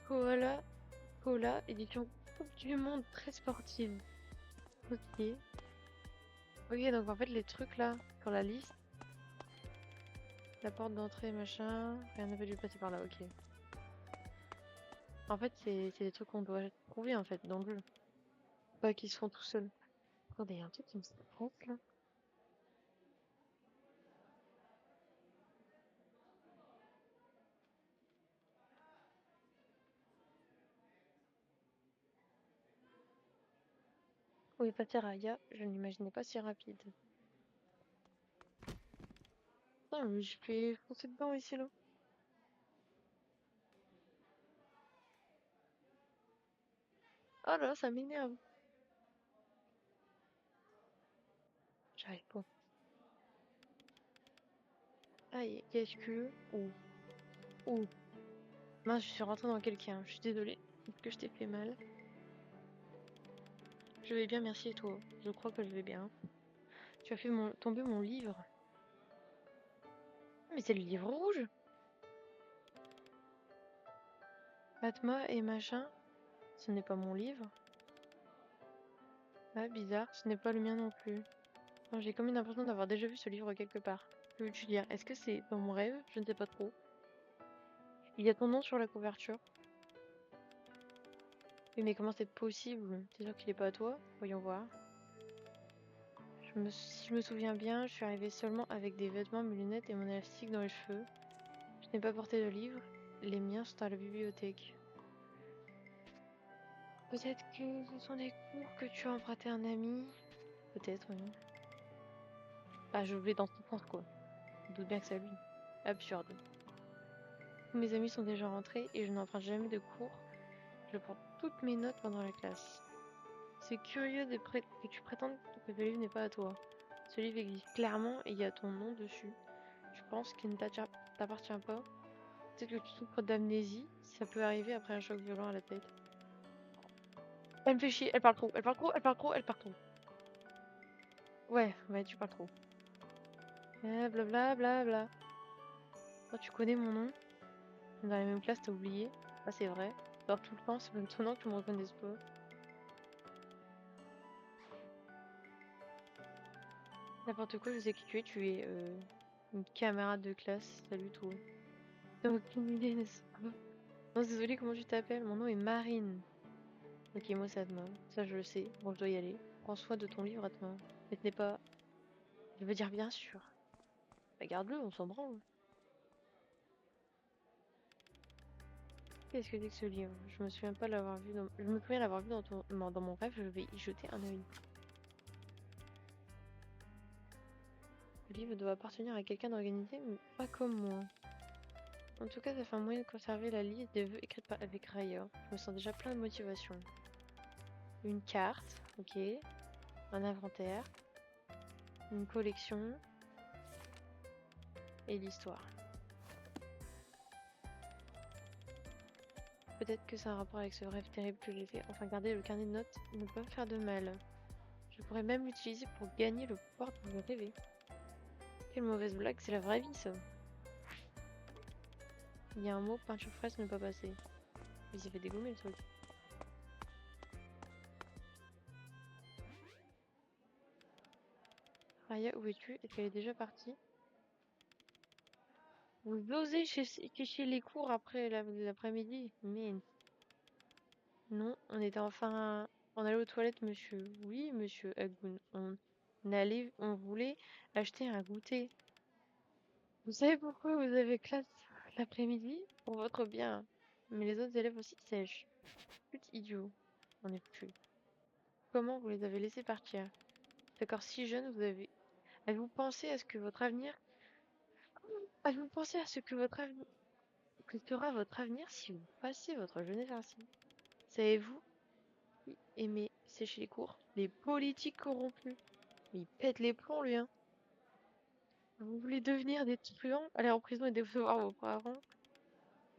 Cola, édition Coupe du Monde très sportive. Ok. Ok, donc en fait, les trucs là, sur la liste, la porte d'entrée, machin, rien n'a pas dû passer par là, ok. En fait, c'est des trucs qu'on doit trouver en fait dans le jeu. Pas qu'ils se font tout seuls. Attendez, il y a un truc qui me stresse là. Oui, pas Terraria, je n'imaginais pas si rapide. Putain, mais je fais foncer dedans ici là. Oh là, ça m'énerve. J'arrive pas. Aïe, qu'est-ce que... Oh, oh. Mince, je suis rentrée dans quelqu'un. Je suis désolée. Est-ce que je t'ai fait mal? Je vais bien, merci et toi. Je crois que je vais bien. Tu as fait tomber mon livre. Mais c'est le livre rouge. Fatma et machin. Ce n'est pas mon livre. Ah, bizarre. Ce n'est pas le mien non plus. Non, j'ai comme une impression d'avoir déjà vu ce livre quelque part. Que veux-tu dire? Est-ce que c'est dans mon rêve? Je ne sais pas trop. Il y a ton nom sur la couverture. Oui, mais comment c'est possible? T'es sûr qu'il est pas à toi? Voyons voir. Si je me souviens bien, je suis arrivée seulement avec des vêtements, mes lunettes et mon élastique dans les cheveux. Je n'ai pas porté de livre. Les miens sont à la bibliothèque. Peut-être que ce sont des cours que tu as emprunté à un ami. Peut-être, oui. Ah, je voulais dans ce sens, quoi. Je doute bien que c'est lui. Absurde. Tous mes amis sont déjà rentrés et je n'emprunte jamais de cours. Je prends toutes mes notes pendant la classe. C'est curieux que tu prétendes que ce livre n'est pas à toi. Ce livre existe clairement et il y a ton nom dessus. Je pense qu'il ne t'appartient pas. Peut-être que tu souffres d'amnésie. Ça peut arriver après un choc violent à la tête. Elle me fait chier, elle parle trop, elle parle trop, elle parle trop, elle parle trop. Ouais, tu parles trop. Blabla, blabla. Oh, tu connais mon nom? Dans la même classe, t'as oublié? Ah, c'est vrai. Alors tout le temps, c'est même étonnant que tu me reconnaisses pas. N'importe quoi, je sais qui tu es une camarade de classe. Salut toi. T'as aucune idée, n'est-ce pas? Non, désolé, comment tu t'appelles? Mon nom est Marine. Ok, moi c'est Atma. Ça, je le sais. Bon, je dois y aller. Prends soin de ton livre, Atma. Mais ce n'est pas... Je veux dire bien sûr. Bah, garde-le, on s'en branle. Qu'est-ce que c'est que ce livre? Je me souviens pas l'avoir vu dans... Je me souviens l'avoir vu dans mon rêve, je vais y jeter un œil. Le livre doit appartenir à quelqu'un d'organisé, mais pas comme moi. En tout cas, ça fait un moyen de conserver la liste des vœux écrite avec Raya. Je me sens déjà plein de motivation. Une carte, ok. Un inventaire. Une collection. Et l'histoire. Peut-être que c'est un rapport avec ce rêve terrible que j'ai fait. Enfin, garder le carnet de notes ne peut pas me faire de mal. Je pourrais même l'utiliser pour gagner le pouvoir de me rêver. Quelle mauvaise blague, c'est la vraie vie ça. Il y a un mot, peinture fraise ne pas passer. Mais il s'est fait dégommer le truc. Raya, où es-tu? Est-ce qu'elle est déjà partie? Vous osez chez les cours après l'après-midi? Mais non, on allait aux toilettes, monsieur. Oui, monsieur Hagoun. On voulait acheter un goûter. Vous savez pourquoi vous avez classe l'après-midi? Pour votre bien. Mais les autres élèves aussi sèchent. Putain idiot. On est plus. Comment vous les avez laissés partir? D'accord, si jeune, avez-vous pensé à ce que votre avenir... Avez-vous pensé à ce que votre avenir... que sera votre avenir si vous passez votre jeunesse ainsi? Savez-vous qui aimait sécher les cours? Les politiques corrompus. Mais il pète les plombs, lui, hein. Vous voulez devenir des truands, aller en prison et décevoir vos parents?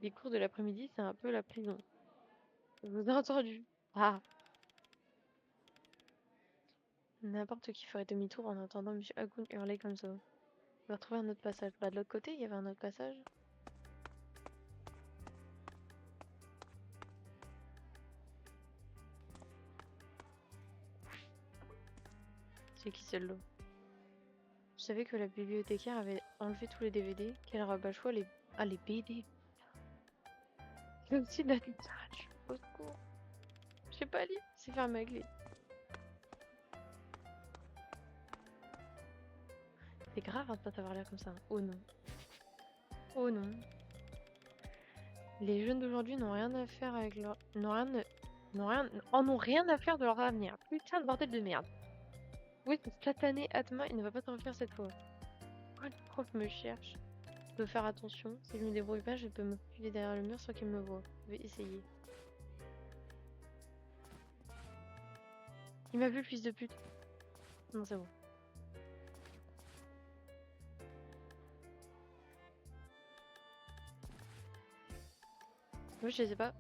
Les cours de l'après-midi, c'est un peu la prison. Je vous ai entendu. Ah, n'importe qui ferait demi-tour en entendant Monsieur Hagoun hurler comme ça. On va retrouver un autre passage. Bah, de l'autre côté, il y avait un autre passage. C'est qui celle-là? Je savais que la bibliothécaire avait enlevé tous les DVD, qu'elle rabat-choix les... Ah, les BD. C'est aussi de la littérature. Au secours. Je sais pas lire, c'est faire ma clé. C'est grave hein, de pas savoir lire comme ça. Oh non. Oh non. Les jeunes d'aujourd'hui n'ont rien à faire avec leur... en ont rien à faire de leur avenir. Putain de bordel de merde. Oui, cette satanée Atma, il ne va pas t'en faire cette fois. Pourquoi le prof me cherche? Je dois faire attention. Si je me débrouille pas, je peux me filer derrière le mur sans qu'il me voie. Je vais essayer. Il m'a vu le fils de pute. Non, c'est bon. Oui, je sais pas.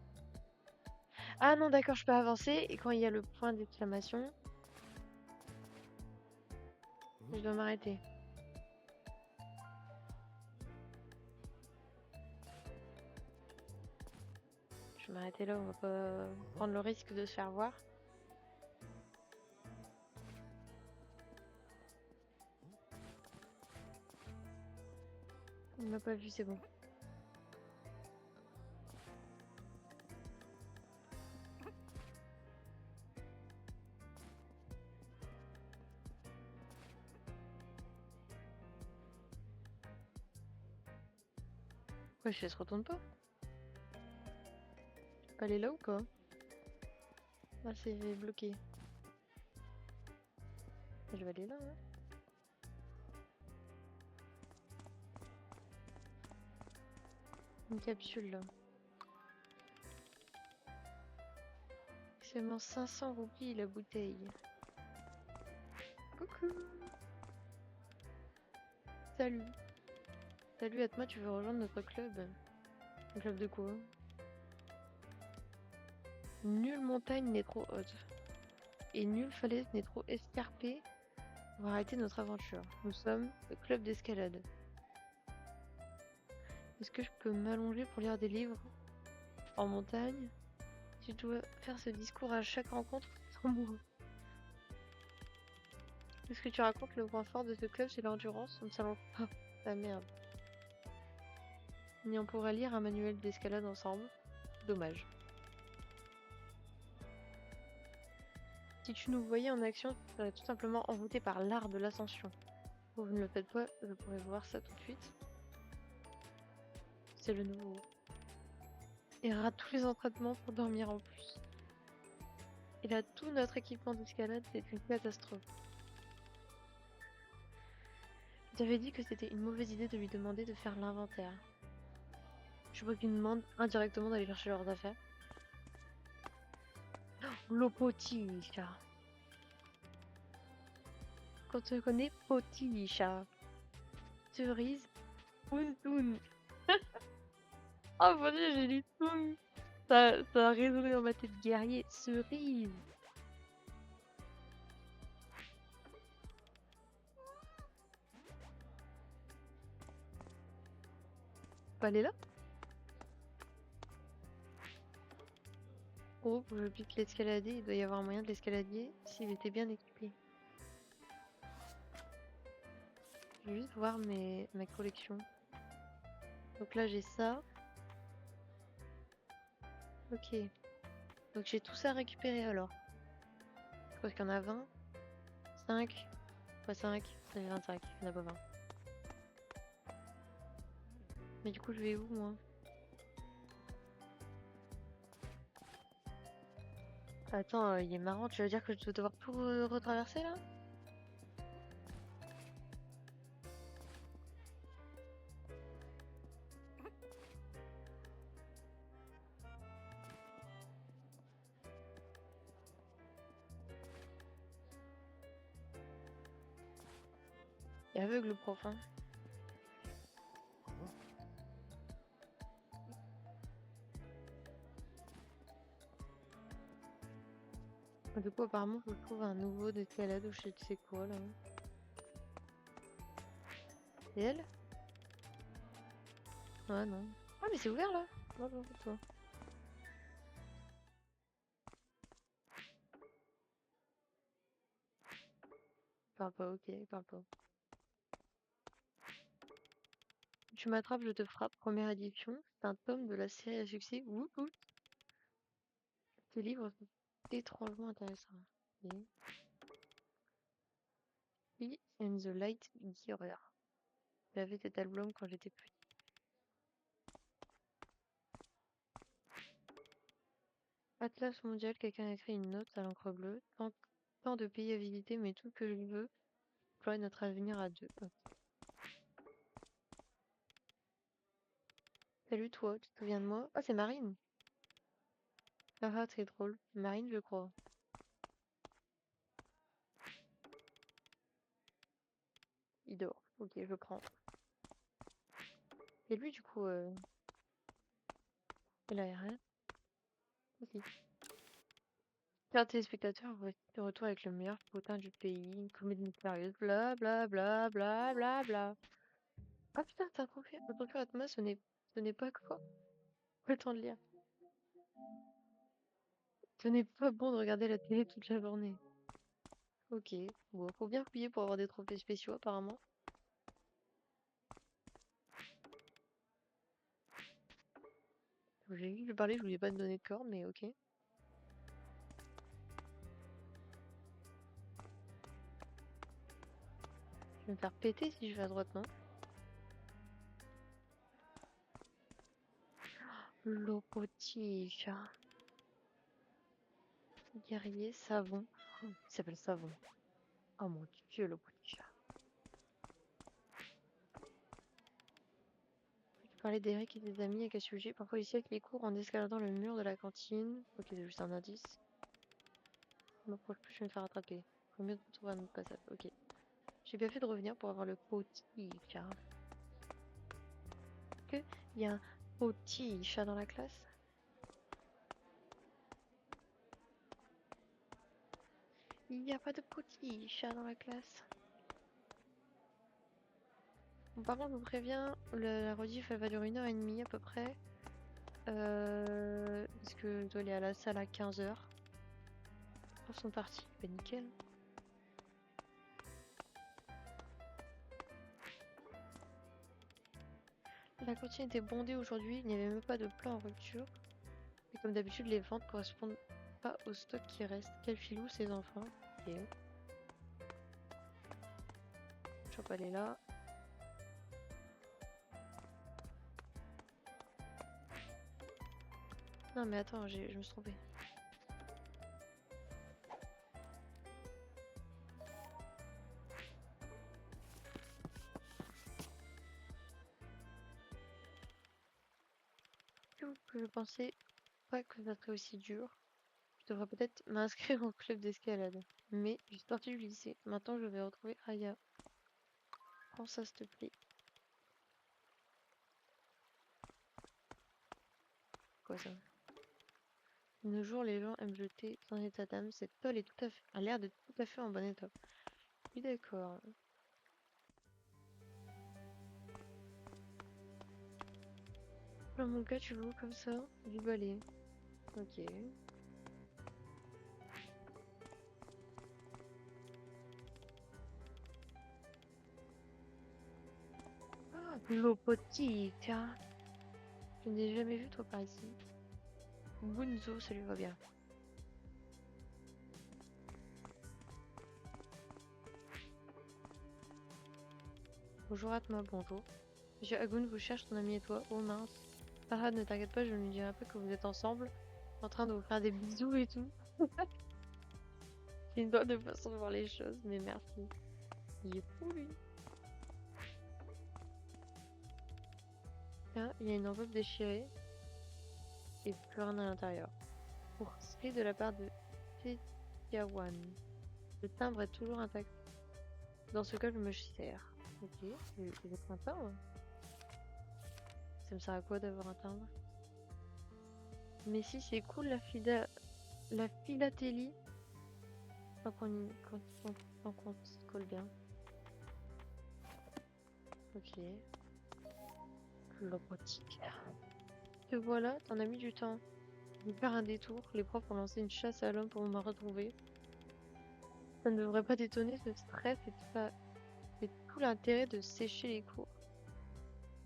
Ah non, d'accord, je peux avancer. Et quand il y a le point d'exclamation, je dois m'arrêter. Je vais m'arrêter là, on va pas prendre le risque de se faire voir. Il m'a pas vu, c'est bon. Ouais, je se retourne pas. Je peux aller là ou quoi? Ah, c'est bloqué. Je vais aller là, hein. Une capsule là. Seulement 500 roupies la bouteille. Coucou. Salut. Salut Atma, tu veux rejoindre notre club? Un club de quoi? Nulle montagne n'est trop haute. Et nulle falaise n'est trop escarpée pour arrêter notre aventure. Nous sommes le club d'escalade. Est-ce que je peux m'allonger pour lire des livres en montagne? Si je dois faire ce discours à chaque rencontre, sans mourir. Est-ce que tu racontes le point fort de ce club, c'est l'endurance? On ne s'allonge pas. Ah merde. Ni on pourrait lire un manuel d'escalade ensemble. Dommage. Si tu nous voyais en action, tu serais tout simplement envoûté par l'art de l'ascension. Vous ne le faites pas, je pourrais voir ça tout de suite. C'est le nouveau. Il rate tous les entraînements pour dormir en plus. Il a tout notre équipement d'escalade, c'est une catastrophe. J'avais dit que c'était une mauvaise idée de lui demander de faire l'inventaire. Je vois qu'il nous demande indirectement d'aller chercher leurs affaires. L'opoticha. Quand on connaît poticha. Cerise. Puntoun. Oh mon dieu, j'ai lu tout. Ça a résonné dans ma tête guerrier. Cerise. Pas aller là? Oh, je pique l'escaladier. Il doit y avoir moyen de l'escaladier s'il était bien équipé. Je vais juste voir ma collection. Donc là, j'ai ça. Ok. Donc j'ai tout ça récupéré alors. Je crois qu'il y en a 20. 5 x 5, ça fait 25. Il n'y en a pas 20. Mais du coup, je vais où moi? Attends, il est marrant, tu veux dire que je dois devoir tout retraverser là? Et aveugle le prof, hein. Du coup, apparemment, faut que je trouve un nouveau d'escalade ou je sais quoi là. Et elle? Ah non. Ah, mais c'est ouvert là! Non, non, c'est toi. Parle pas, ok, parle pas. Tu m'attrapes, je te frappe, première édition. C'est un tome de la série à succès. Woup woup. Tes livres sont étrangement intéressants. Ok. He and the Light Giver. J'avais cet album quand j'étais petit. Atlas mondial, quelqu'un a écrit une note à l'encre bleue. Tant de pays à visiter, mais tout ce que je veux, explorer notre avenir à deux. Ok. Salut toi, tu te souviens de moi? Ah, c'est Marine! Ah ah, très drôle. Marine, je crois. Il dort. Ok, je prends. Et lui, du coup, il a rien. Ok. Chers téléspectateurs, voici de retour avec le meilleur potin du pays, une comédie mystérieuse, bla bla bla bla bla bla. Ah putain, t'as un trophée. Le trophée Atma, ce n'est pas quoi? Pas le temps de lire. Ce n'est pas bon de regarder la télé toute la journée. Ok, bon, faut bien fouiller pour avoir des trophées spéciaux apparemment. J'ai vu que je parlais, je voulais pas te donner de corde, mais ok. Je vais me faire péter si je vais à droite, non? Lopotica. Guerrier, savon. Oh, il s'appelle savon. Oh mon dieu, Lopotica. Je parlais d'Eric et des amis, à quel sujet? Parfois ici avec les cours en escaladant le mur de la cantine. Ok, c'est juste un indice. Je m'approche plus, je vais me faire attraper. Faut mieux trouver un autre passage. Ok. J'ai bien fait de revenir pour avoir le petit chat. Que il y a un petit chat dans la classe? Il n'y a pas de petit chat dans la classe. Bon, par contre, je vous préviens, la rediff elle va durer 1h30 à peu près. Parce que je dois aller à la salle à 15h. Les profs sont partis. Bah nickel. La cantine était bondée aujourd'hui, il n'y avait même pas de plat en rupture. Et comme d'habitude, les ventes correspondent pas au stock qui reste. Quel filou ces enfants. Ok. Je vais pas aller là. Non mais attends, je me suis trompée. Que je pensais pas que ça serait aussi dur. Je devrais peut-être m'inscrire au club d'escalade. Mais j'ai sorti du lycée. Maintenant, je vais retrouver Aya. Prends ça, s'il te plaît. Quoi ça? De nos jours, les gens aiment jeter sans état d'âme. Cette toile est a l'air d'être tout à fait en bon état. Oui, d'accord. Dans mon cas, tu joues comme ça? Du balai. Ok. Ah, Lopotica. Je n'ai jamais vu toi par ici. Bunzo, ça lui va bien. Bonjour Atma, bonjour. Monsieur Hagoun vous cherche, ton ami et toi. Oh mince. Farhad, ne t'inquiète pas, je lui dirai pas que vous êtes ensemble, en train de vous faire des bisous et tout. C'est une drôle de façon de voir les choses, mais merci. Il est fou lui. Tiens, il y a une enveloppe déchirée et plus rien à l'intérieur. Pour ce de la part de Fetiawan. Le timbre est toujours intact. Dans ce cas, je me sers. Ok, tu veux un timbre? Ça me sert à quoi d'avoir un timbre? Mais si, c'est cool la philatélie. Tant qu'on se colle bien. Ok. Robotique. Te voilà, t'en as mis du temps. Je vais faire un détour. Les profs ont lancé une chasse à l'homme pour me retrouver. Ça ne devrait pas t'étonner, ce stress c'est tout l'intérêt de sécher les cours.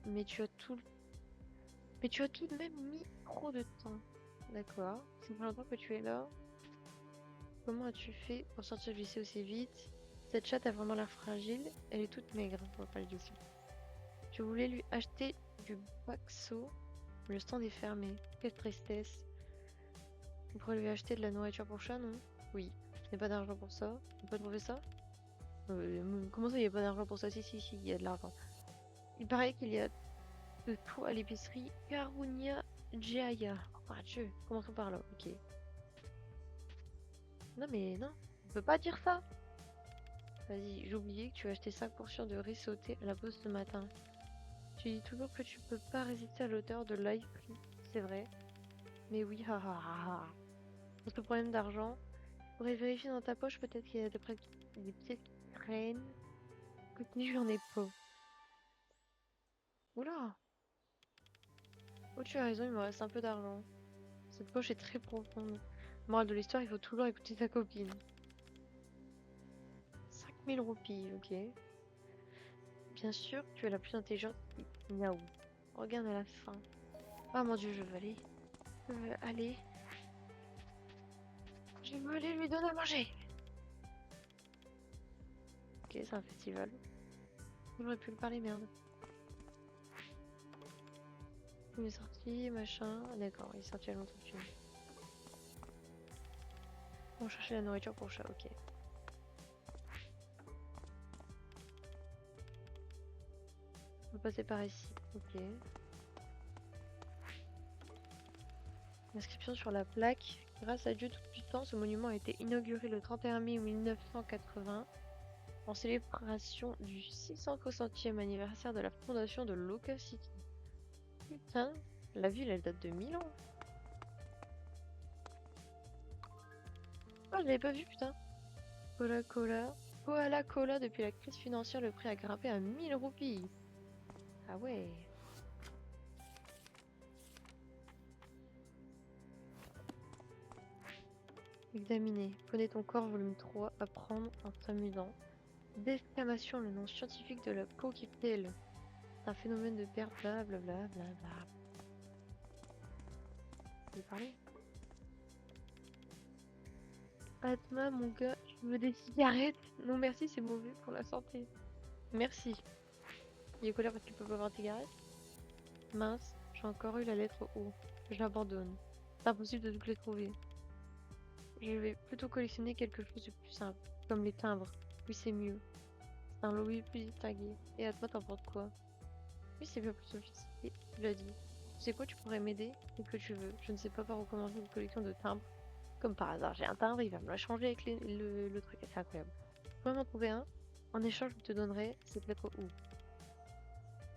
Mais tu as tout, mais tu as tout de même mis trop de temps. D'accord. C'est pas longtemps que tu es là. Comment as-tu fait pour sortir du lycée aussi vite? Cette chatte a vraiment l'air fragile. Elle est toute maigre. On va pas le dire. Je voulais lui acheter du Baxo. Le stand est fermé. Quelle tristesse. On pourrait lui acheter de la nourriture pour chat, non? Oui. Je n'ai pas d'argent pour ça. On peut trouver ça? Comment ça, il n'y a pas d'argent pour ça? Si, si, si, il y a de l'argent. Il paraît qu'il y a de tout à l'épicerie Karunia Jaya. Oh Dieu, commençons par là. Ok. Non, mais non. On peut pas dire ça. Vas-y, j'ai oublié que tu as acheté 5 portions de riz sauté à la pause ce matin. Tu dis toujours que tu peux pas résister à l'odeur de l'ail frit. C'est vrai. Mais oui, ha ha ha ha. Pour ce problème d'argent, tu pourrais vérifier dans ta poche, peut-être qu'il y a des pièces qui traînent. Écoute, ni j'en ai pas. Oula! Oh, tu as raison, il me reste un peu d'argent. Cette poche est très profonde. Morale de l'histoire, il faut toujours écouter sa copine. 5000 roupies, ok. Bien sûr, tu es la plus intelligente. Miaou. Regarde à la fin. Ah mon dieu, je veux aller. Je veux aller. Je veux aller lui donner à manger. Ok, c'est un festival. J'aurais pu le parler, merde. Il est sorti, machin. D'accord, il est sorti à longtemps. On cherchait la nourriture pour chat, ok. On va passer par ici, ok. Inscription sur la plaque. Grâce à Dieu Tout-Puissant, ce monument a été inauguré le 31 mai 1980 en célébration du 660e anniversaire de la fondation de Loka City. Putain, la ville elle date de 1000 ans. Ah, je l'avais pas vu, putain. Koala Cola, depuis la crise financière, le prix a grimpé à 1000 roupies. Ah ouais. Examiner. Connais ton corps, volume 3. Apprendre en s'amusant. Desquamation, le nom scientifique de la coquille. C'est un phénomène de perte, blablabla. Je vais parler. Atma, mon gars, tu veux des cigarettes? Non merci, c'est mauvais pour la santé. Merci. Il est colère parce qu'il peut pas avoir de cigarettes? Mince, j'ai encore eu la lettre O. J'abandonne. C'est impossible de toutes les trouver. Je vais plutôt collectionner quelque chose de plus simple, comme les timbres. Oui, c'est mieux. C'est un lobby plus distingué. Et Atma, t'en penses quoi? Oui, c'est bien plus sophistiqué, tu l'as dit. Tu sais quoi, tu pourrais m'aider? Qu'est-ce que tu veux? Je ne sais pas par où commencer une collection de timbres. Comme par hasard, j'ai un timbre, il va me le changer avec le truc. C'est incroyable. Tu pourrais m'en trouver un? En échange, je te donnerai cette lettre où?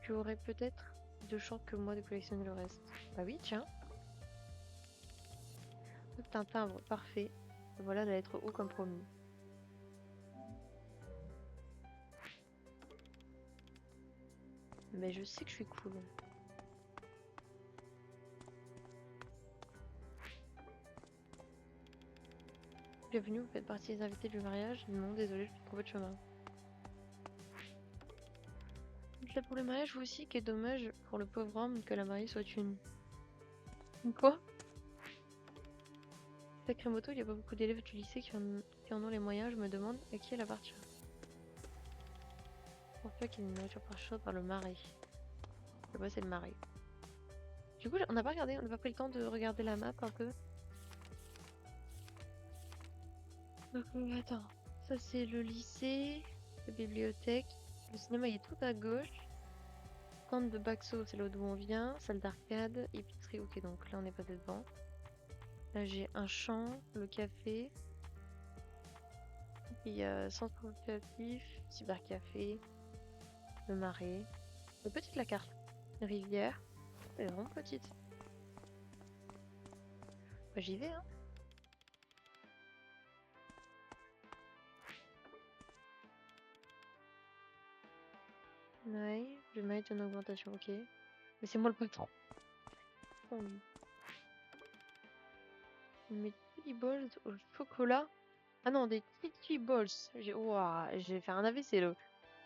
Tu aurais peut-être de chance que moi de collectionner le reste. Bah oui, tiens. C'est un timbre, parfait. Voilà la lettre O comme promis. Mais je sais que je suis cool. Bienvenue, vous faites partie des invités du mariage. Non, désolé, je ne trouve pas de chemin. Vous êtes là pour le mariage, vous aussi, quel dommage pour le pauvre homme que la mariée soit une. Une quoi? Sacré moto, il n'y a pas beaucoup d'élèves du lycée qui en ont les moyens, je me demande à qui elle appartient. Pour peu qu'il y ait une nourriture par chaud par le mari. Je sais pas, c'est le mari. Du coup, on n'a pas regardé, on n'a pas pris le temps de regarder la map un peu. Donc, attends. Ça, c'est le lycée, la bibliothèque. Le cinéma, il est tout à gauche. Stand de Baxo, c'est là d'où on vient. Salle d'arcade, épicerie, ok, donc là, on est passé devant. Là, j'ai un champ, le café. Il y a centre créatif, cybercafé. Le marais. Elle est petite la carte. Rivière. Elle est vraiment petite. Bah, j'y vais, hein. Ouais, je vais mettre une augmentation, ok. Mais c'est moi le patron. Oh, lui. On met des balls au chocolat. Ah non, des Tiki Balls. Ouah, j'ai fait un AVC là.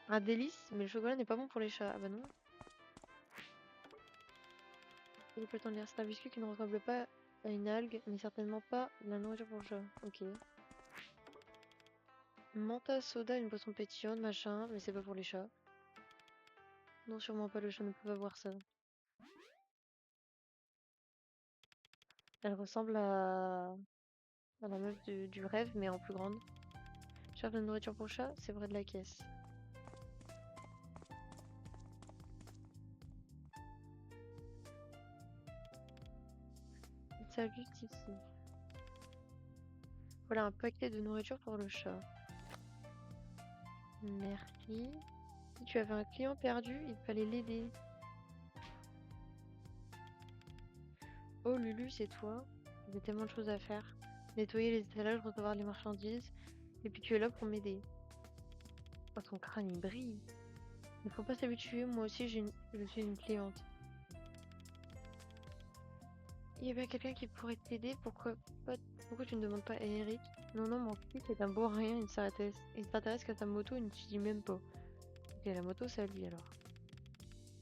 Un délice, mais le chocolat n'est pas bon pour les chats. Ah bah non. Il peut t'en dire, c'est un biscuit qui ne ressemble pas à une algue, mais certainement pas de la nourriture pour le chat. Ok. Manta soda, une boisson pétillante, machin, mais c'est pas pour les chats. Non, sûrement pas, le chat ne peut pas boire ça. Elle ressemble à la meuf du rêve, mais en plus grande. Cherche de nourriture pour chat, c'est vrai de la caisse. Ça juste ici. Voilà un paquet de nourriture pour le chat. Merci. Si tu avais un client perdu, il fallait l'aider. Oh Lulu, c'est toi. Il y a tellement de choses à faire. Nettoyer les étalages, recevoir les marchandises. Et puis tu es là pour m'aider. Oh, ton crâne il brille. Il faut pas s'habituer, moi aussi je suis une cliente. Il y a bien quelqu'un qui pourrait t'aider, pourquoi tu ne demandes pas à Eric? Non, non, mon fils est un beau rien, il s'intéresse qu'à ta moto, il ne te dit même pas. Ok, la moto c'est à lui alors.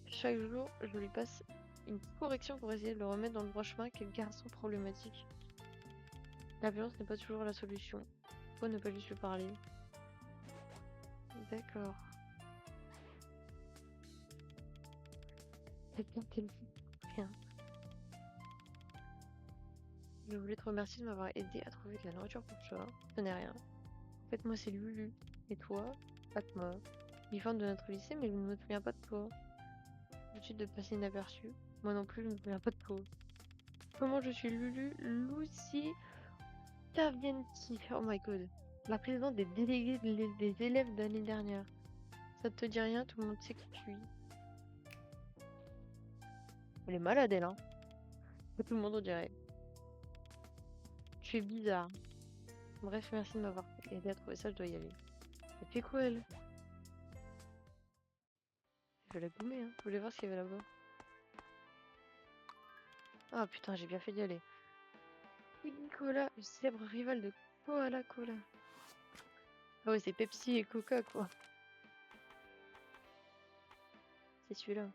Chaque jour, je lui passe une correction pour essayer de le remettre dans le droit chemin. Quel garçon problématique. La violence n'est pas toujours la solution. Pourquoi ne pas juste lui parler? D'accord. Quelqu'un téléphone. Rien. Je voulais te remercier de m'avoir aidé à trouver de la nourriture pour le chat. Ce n'est rien. En fait, moi c'est Lulu. Et toi? Fatma. Uniforme de notre lycée, mais je ne me souviens pas de toi. L'habitude de passer inaperçu. Moi non plus, je ne me souviens pas de toi. Comment je suis Lulu? Lucy Tavienti. Oh my god. La présidente des délégués des élèves de l'année dernière. Ça te dit rien, tout le monde sait qui tu es. Elle est malade, elle, hein. Tout le monde en dirait. Tu es bizarre. Bref, merci de m'avoir aidé à trouver ça, je dois y aller. Elle fait quoi, elle? Je vais la gommer, hein. Je voulais voir ce qu'il y avait là-bas. Ah putain, j'ai bien fait d'y aller. Pepsi Cola, le célèbre rival de Koala Cola. Ah ouais, c'est Pepsi et Coca, quoi. C'est celui-là.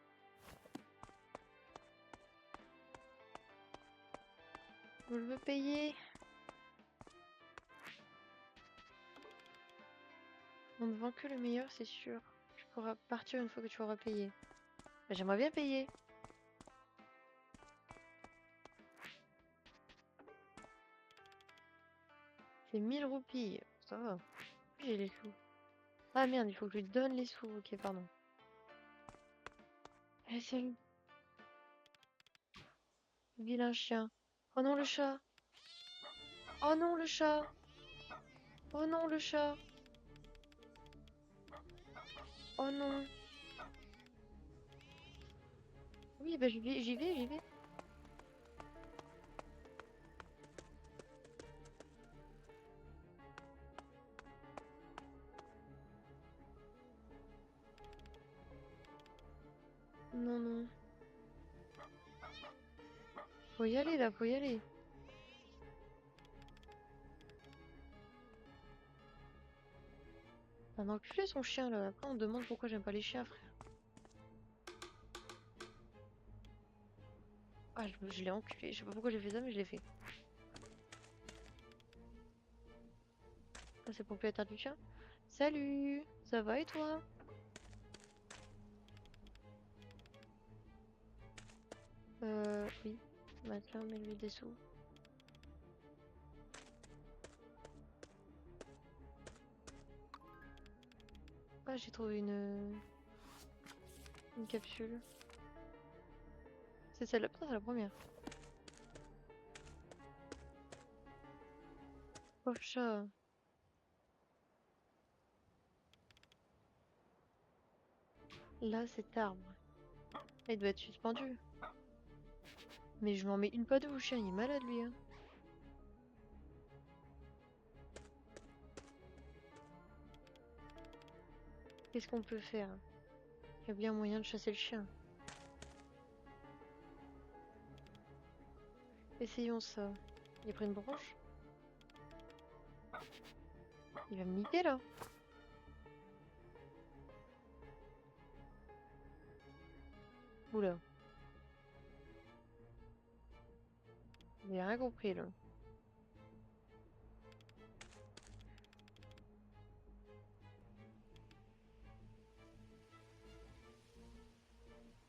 Je veux payer. On ne vend que le meilleur, c'est sûr. Tu pourras partir une fois que tu auras payé. Bah, j'aimerais bien payer. C'est 1000 roupies. Ça va. J'ai les sous. Ah merde, il faut que je lui donne les sous. Ok, pardon. Eh, c'est le vilain chien. Oh non, le chat. Oh non, le chat. Oh non, le chat. Oh non. Oui, bah j'y vais. Non, non. Faut y aller, là, faut y aller. Un enculé, son chien, là. Après, on me demande pourquoi j'aime pas les chiens, frère. Ah, je l'ai enculé. Je sais pas pourquoi j'ai fait ça, mais je l'ai fait. Ah, c'est propriétaire du chien. Salut. Ça va et toi? Oui. Maintenant, mets-lui des sous. Ah, j'ai trouvé une capsule. C'est celle-là. Putain, c'est la première. Pauvre chat. Là, cet arbre. Il doit être suspendu. Mais je m'en mets une pas deux au chien, il est malade lui. Hein. Qu'est-ce qu'on peut faire? Il y a bien moyen de chasser le chien. Essayons ça. Il a pris une branche? Il va me niquer là. Oula. J'ai rien compris là.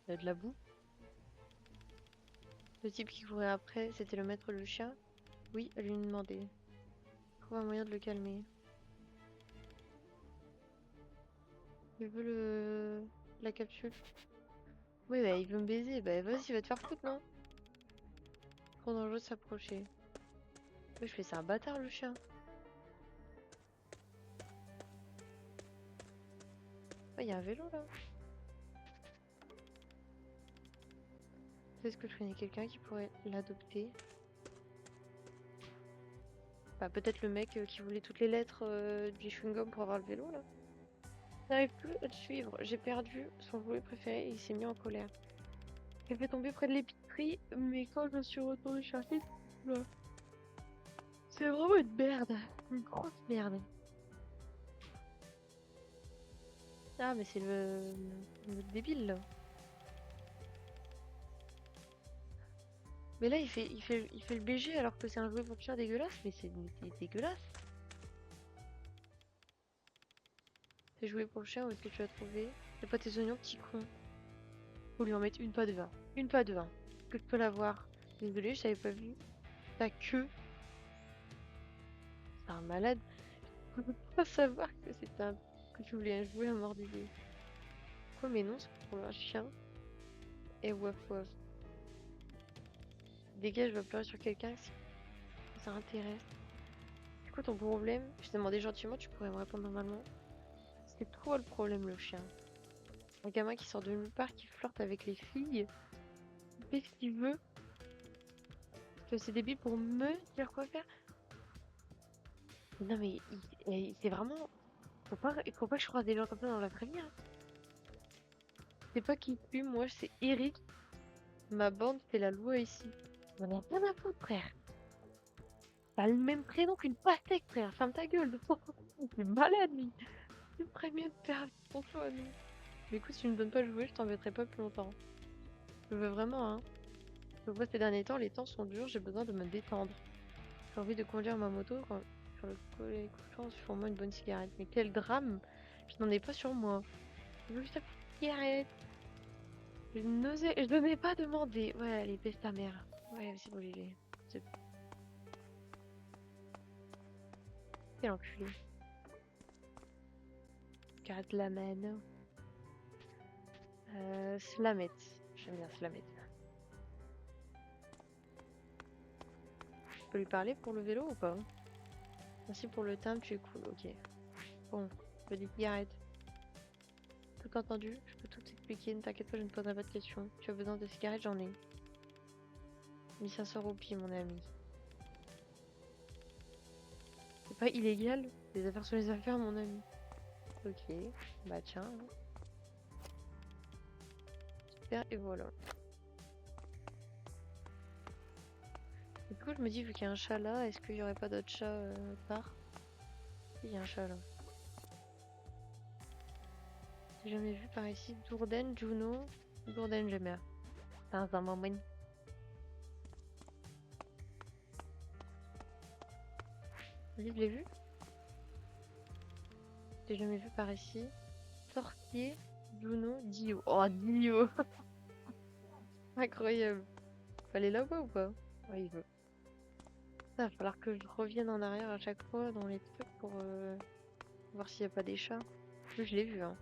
Il y a de la boue. Le type qui courait après, c'était le maître du chien? Oui, elle lui demandait. Trouve un moyen de le calmer. Je veux la capsule. Oui, bah il veut me baiser. Bah vas-y, va te faire foutre, non? Trop dangereux de s'approcher. Oui, je fais c'est un bâtard le chien. Ouais, il y a un vélo là. Est-ce que je connais quelqu'un qui pourrait l'adopter? Bah peut-être le mec qui voulait toutes les lettres du chewing-gum pour avoir le vélo là. J'arrive plus à le suivre. J'ai perdu son jouet préféré et il s'est mis en colère. J'ai fait tomber près de l'épicerie, mais quand je suis retournée chercher, là, c'est vraiment une merde. Une grosse merde. Ah mais c'est le débile là. Mais là il fait le BG alors que c'est un jouet pour chien dégueulasse, mais c'est dégueulasse. C'est joué pour le chien, où est-ce que tu as trouvé? T'as pas tes oignons, petit con. Faut lui en mettre une pas de vin. Une pas de vin. Est-ce que je peux l'avoir? Désolée, je t'avais pas vu. Ta queue. C'est un malade. Je peux pas savoir que que tu voulais un jouet à mort d'idée. Quoi, mais non, c'est pour un chien. Et waf waf. Dégage, va pleurer sur quelqu'un si ça intéresse. C'est quoi ton problème? Je t'ai demandé gentiment, tu pourrais me répondre normalement. C'est toi le problème, le chien. Un gamin qui sort de nulle part, qui flirte avec les filles. Il fait ce qu'il veut. Que c'est débile pour me dire quoi faire. Non mais c'est vraiment... faut pas que je croise des gens comme ça dans la vraie vie. Hein. C'est pas qui fume, moi c'est Eric. Ma bande fait la loi ici. On en a rien à foutre, frère. T'as le même prénom qu'une pastèque, frère. Ferme ta gueule. C'est malade, lui. Tu ferais mieux de faire pour toi, nous. Mais écoute, si tu me donnes pas le jouet, je t'embêterai pas plus longtemps. Je veux vraiment, hein. Je vois ces derniers temps, les temps sont durs, j'ai besoin de me détendre. J'ai envie de conduire ma moto quand sur le collet couchant, sur moi une bonne cigarette. Mais quel drame! Je n'en ai pas sur moi. Je veux juste une cigarette. Je n'osais pas demander. Ouais, allez, baisse ta mère. Ouais, c'est bon, c'est quel enculé. Garde la mano. Slamet. J'aime bien Slamet. Je peux lui parler pour le vélo ou pas? Merci pour le timbre, tu es cool. Ok. Bon, je dis cigarette. Tout entendu, je peux tout expliquer. Ne t'inquiète pas, je ne poserai pas de questions. Tu as besoin de cigarettes, j'en ai. 1500 roupies, mon ami. C'est pas illégal? Les affaires sont les affaires, mon ami. Ok, bah tiens. Super, et voilà. Du coup, je me dis, vu qu'il y a un chat là, est-ce qu'il y aurait pas d'autres chats part? Il y a un chat là. J'ai jamais vu par ici. Dourden, Juno. Dourden, j'aime bien. C'est un moment. Je l'ai vu? J'ai jamais vu par ici. Sorcier, Juno, Dio. Oh, Dio! Incroyable. Fallait là-bas ou pas? Ouais, il veut. Ça va falloir que je revienne en arrière à chaque fois dans les trucs pour voir s'il n'y a pas des chats. Je l'ai vu, hein.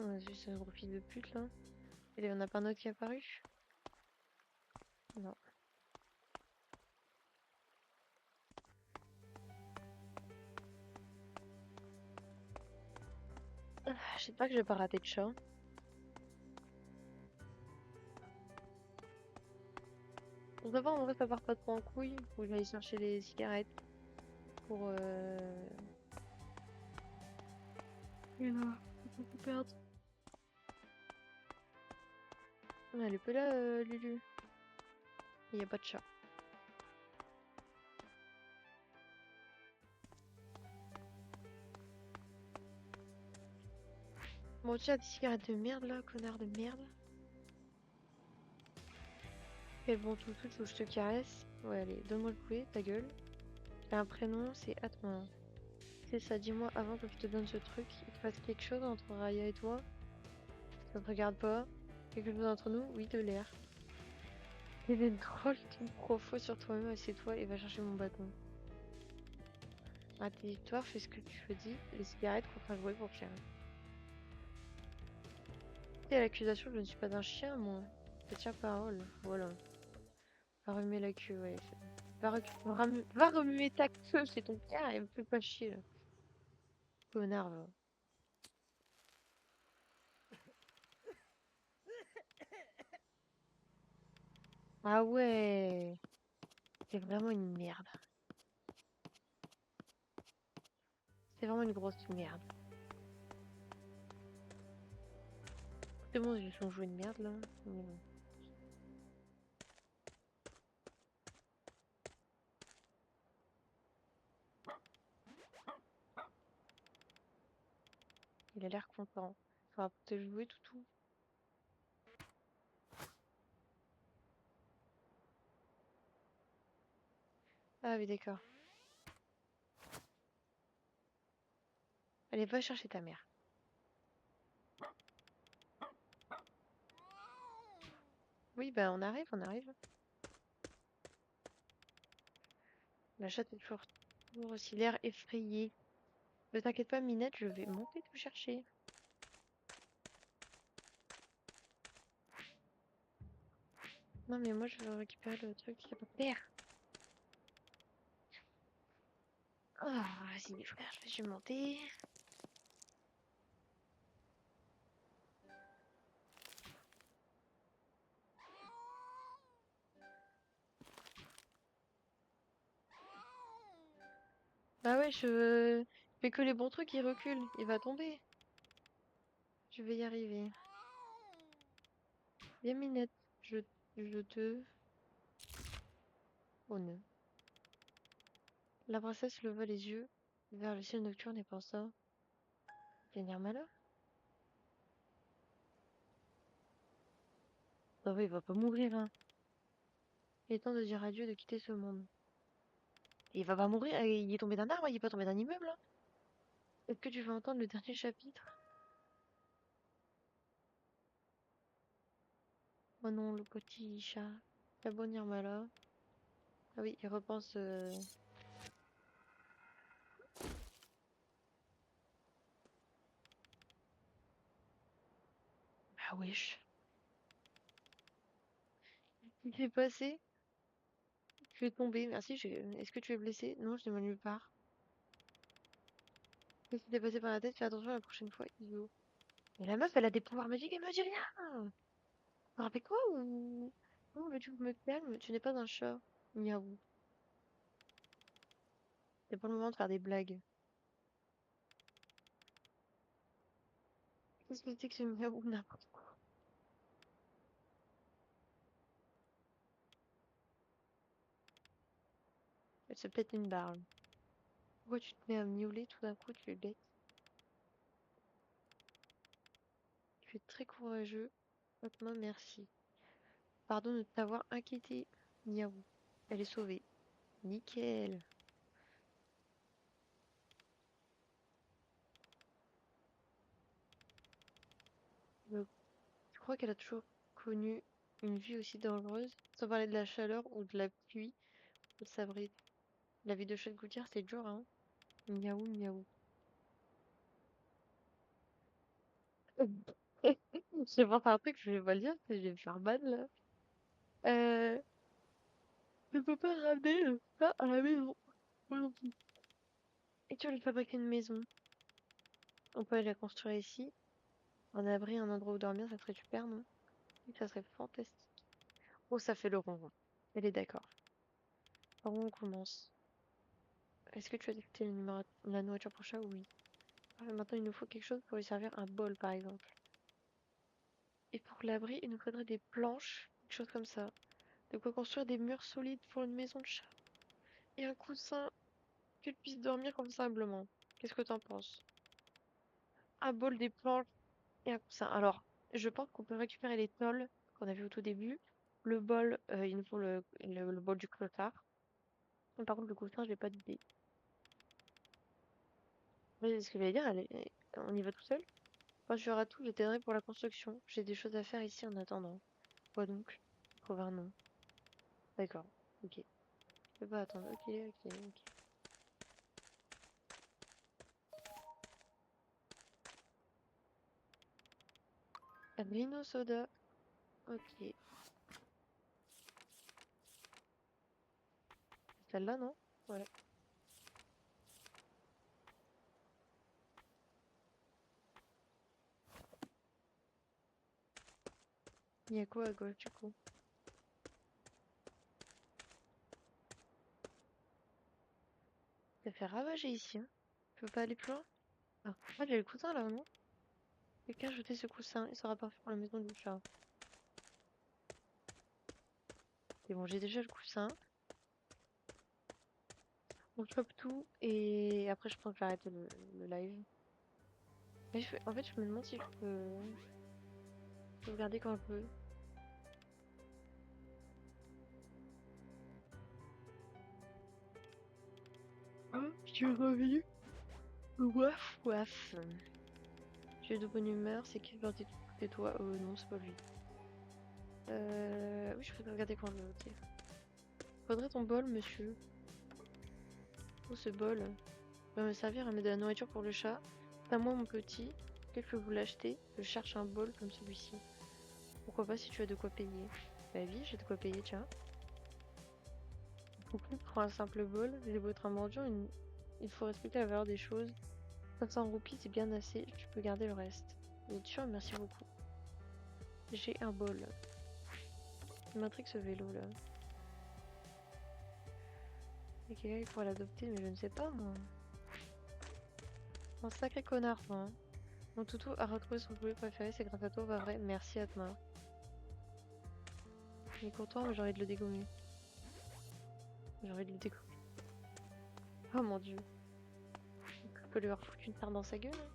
On a vu ce gros fils de pute là. Et il y en a pas un autre qui est apparu? Non. J'espère que j'ai pas raté de chat. Pour savoir, en vrai, ça part pas trop en couille. Faut que j'aille chercher les cigarettes pour Et là, faut pas perdre. Ah, elle est pas là, Lulu. Il y a pas de chat. Bon, tu as des cigarettes de merde là, connard de merde. Quel bon tout où je te caresse. Ouais, allez, donne-moi le couler, ta gueule. T'as un prénom, c'est Atman. C'est ça, dis-moi avant que je te donne ce truc, il te passe quelque chose entre Raya et toi? Ça te regarde pas? Quelque chose entre nous? Oui, de l'air. Il est drôle, ton profo sur toi-même, assieds-toi et va chercher mon bâton. À tes victoires, fais ce que tu veux dire. Les cigarettes contre un jouet pour chien. Et l'accusation, je ne suis pas un chien, moi. Je tiens parole, voilà. Va remuer la queue, ouais. Va remuer ta queue, c'est ton cas, et me fais pas chier, là. Connard, va. Ah ouais, c'est vraiment une merde. C'est vraiment une grosse merde. C'est bon, j'ai son jouet de merde, là. Mais bon. Il a l'air content. Ça va te jouer, toutou. Ah oui, d'accord. Allez, va chercher ta mère. Oui, bah on arrive, on arrive. La chatte est toujours aussi l'air effrayé. Ne t'inquiète pas, Minette, je vais monter te chercher. Non, mais moi, je veux récupérer le truc. Il y a pas de terre. Ah, vas-y, frère, je vais monter. Bah ouais, je fais que les bons trucs, il recule. Il va tomber. Je vais y arriver. Viens, Minette. Je te... Oh non. La princesse leva les yeux vers le ciel nocturne et pensa... Venir malin? Bah ouais, il va pas mourir, hein. Il est temps de dire adieu, de quitter ce monde. Et il va pas mourir, il est tombé d'un arbre, il est pas tombé d'un immeuble, hein. Est-ce que tu veux entendre le dernier chapitre? Oh non, le petit chat. La bonne Nirmala. Ah oui, il repense... Ah wesh. Il s'est passé? Tu es tombé, merci. Est-ce que tu es blessé? Non, je n'ai mal nulle part. Qu'est-ce qui t'est passé par la tête? Fais attention la prochaine fois, idiot. Mais la meuf, elle a des pouvoirs magiques, elle me dit rien! T'en rappelles quoi ou... Non, veux-tu que je me calme? Tu n'es pas un chat. Miaou. C'est pas le moment de faire des blagues. Qu'est-ce que c'est que ce miaou n'importe quoi? C'est peut-être une barbe. Pourquoi tu te mets à miauler tout d'un coup? Tu es bête. Tu es très courageux. Maintenant, merci. Pardon de t'avoir inquiété. Miaou. Elle est sauvée. Nickel. Je crois qu'elle a toujours connu une vie aussi dangereuse, sans parler de la chaleur ou de la pluie ou de s'abriter. La vie de chaque gouttière, c'est dur, hein. Miaou, miaou. Je vais voir un truc, je vais pas le dire, parce que je vais me faire ban, là. Euh, je peux pas ramener ça à la maison. Moi non plus. Et tu veux fabriquer une maison? On peut aller la construire ici. Un abri, un endroit où dormir, ça serait super, non? Oui, ça serait fantastique. Oh, ça fait le ronron. Elle est d'accord. Par où on commence? Est-ce que tu as détecté la nourriture pour chat? Oui. Ah, maintenant, il nous faut quelque chose pour lui servir un bol, par exemple. Et pour l'abri, il nous faudrait des planches, quelque chose comme ça. De quoi construire des murs solides pour une maison de chat. Et un coussin qu'il puisse dormir convenablement. Qu'est-ce que t'en penses? Un bol, des planches et un coussin. Alors, je pense qu'on peut récupérer les tôles qu'on a vu au tout début. Le bol, il nous faut le bol du clochard. Mais par contre, le coussin, j'ai pas d'idée. Mais ce que j'allais dire, on y va tout seul? Quand tu auras tout, je t'aiderai pour la construction. J'ai des choses à faire ici en attendant. Quoi donc? Trouver un nom. D'accord. Ok. Je peux pas attendre. Ok, ok, ok. Rhino Soda. Ok. Celle-là, non? Voilà. Il y a quoi à gauche du coup? Ça fait ravager ici, hein. Je peux pas aller plus loin? Ah, moi j'ai le coussin là, non? Quelqu'un a jeté ce coussin, il sera parfait pour la maison du chat. C'est bon, j'ai déjà le coussin. On chope tout et après je pense que j'arrête le live. Mais en fait, je me demande si je peux sauvegarder quand je veux. Oh, je suis revenu. Waf waf. Tu es de bonne humeur, c'est qui le tais-toi? Non, c'est pas lui. Oui, je peux sauvegarder quand je veux, ok. Faudrait ton bol, monsieur. Oh, ce bol va me servir à mettre de la nourriture pour le chat. C'est à moi, mon petit. Quel que vous l'achetez, je cherche un bol comme celui-ci. Pourquoi pas si tu as de quoi payer? Bah oui, j'ai de quoi payer, tiens. Beaucoup pour un simple bol, j'ai beau être un mendiant, il faut respecter la valeur des choses. 500 roupies, c'est bien assez, tu peux garder le reste. Vous êtes sûr? Merci beaucoup. J'ai un bol. Il m'intrigue ce vélo là. Et quelqu'un il pourrait l'adopter, mais je ne sais pas moi. Un sacré connard, toi. Hein. Mon toutou a retrouvé son jouet préféré, c'est grâce à toi, va vrai. Merci à toi. Il est content, mais j'ai envie de le dégommer. J'ai envie de le dégommer. Oh mon dieu. Je peux lui avoir foutu une tarte dans sa gueule. Hein.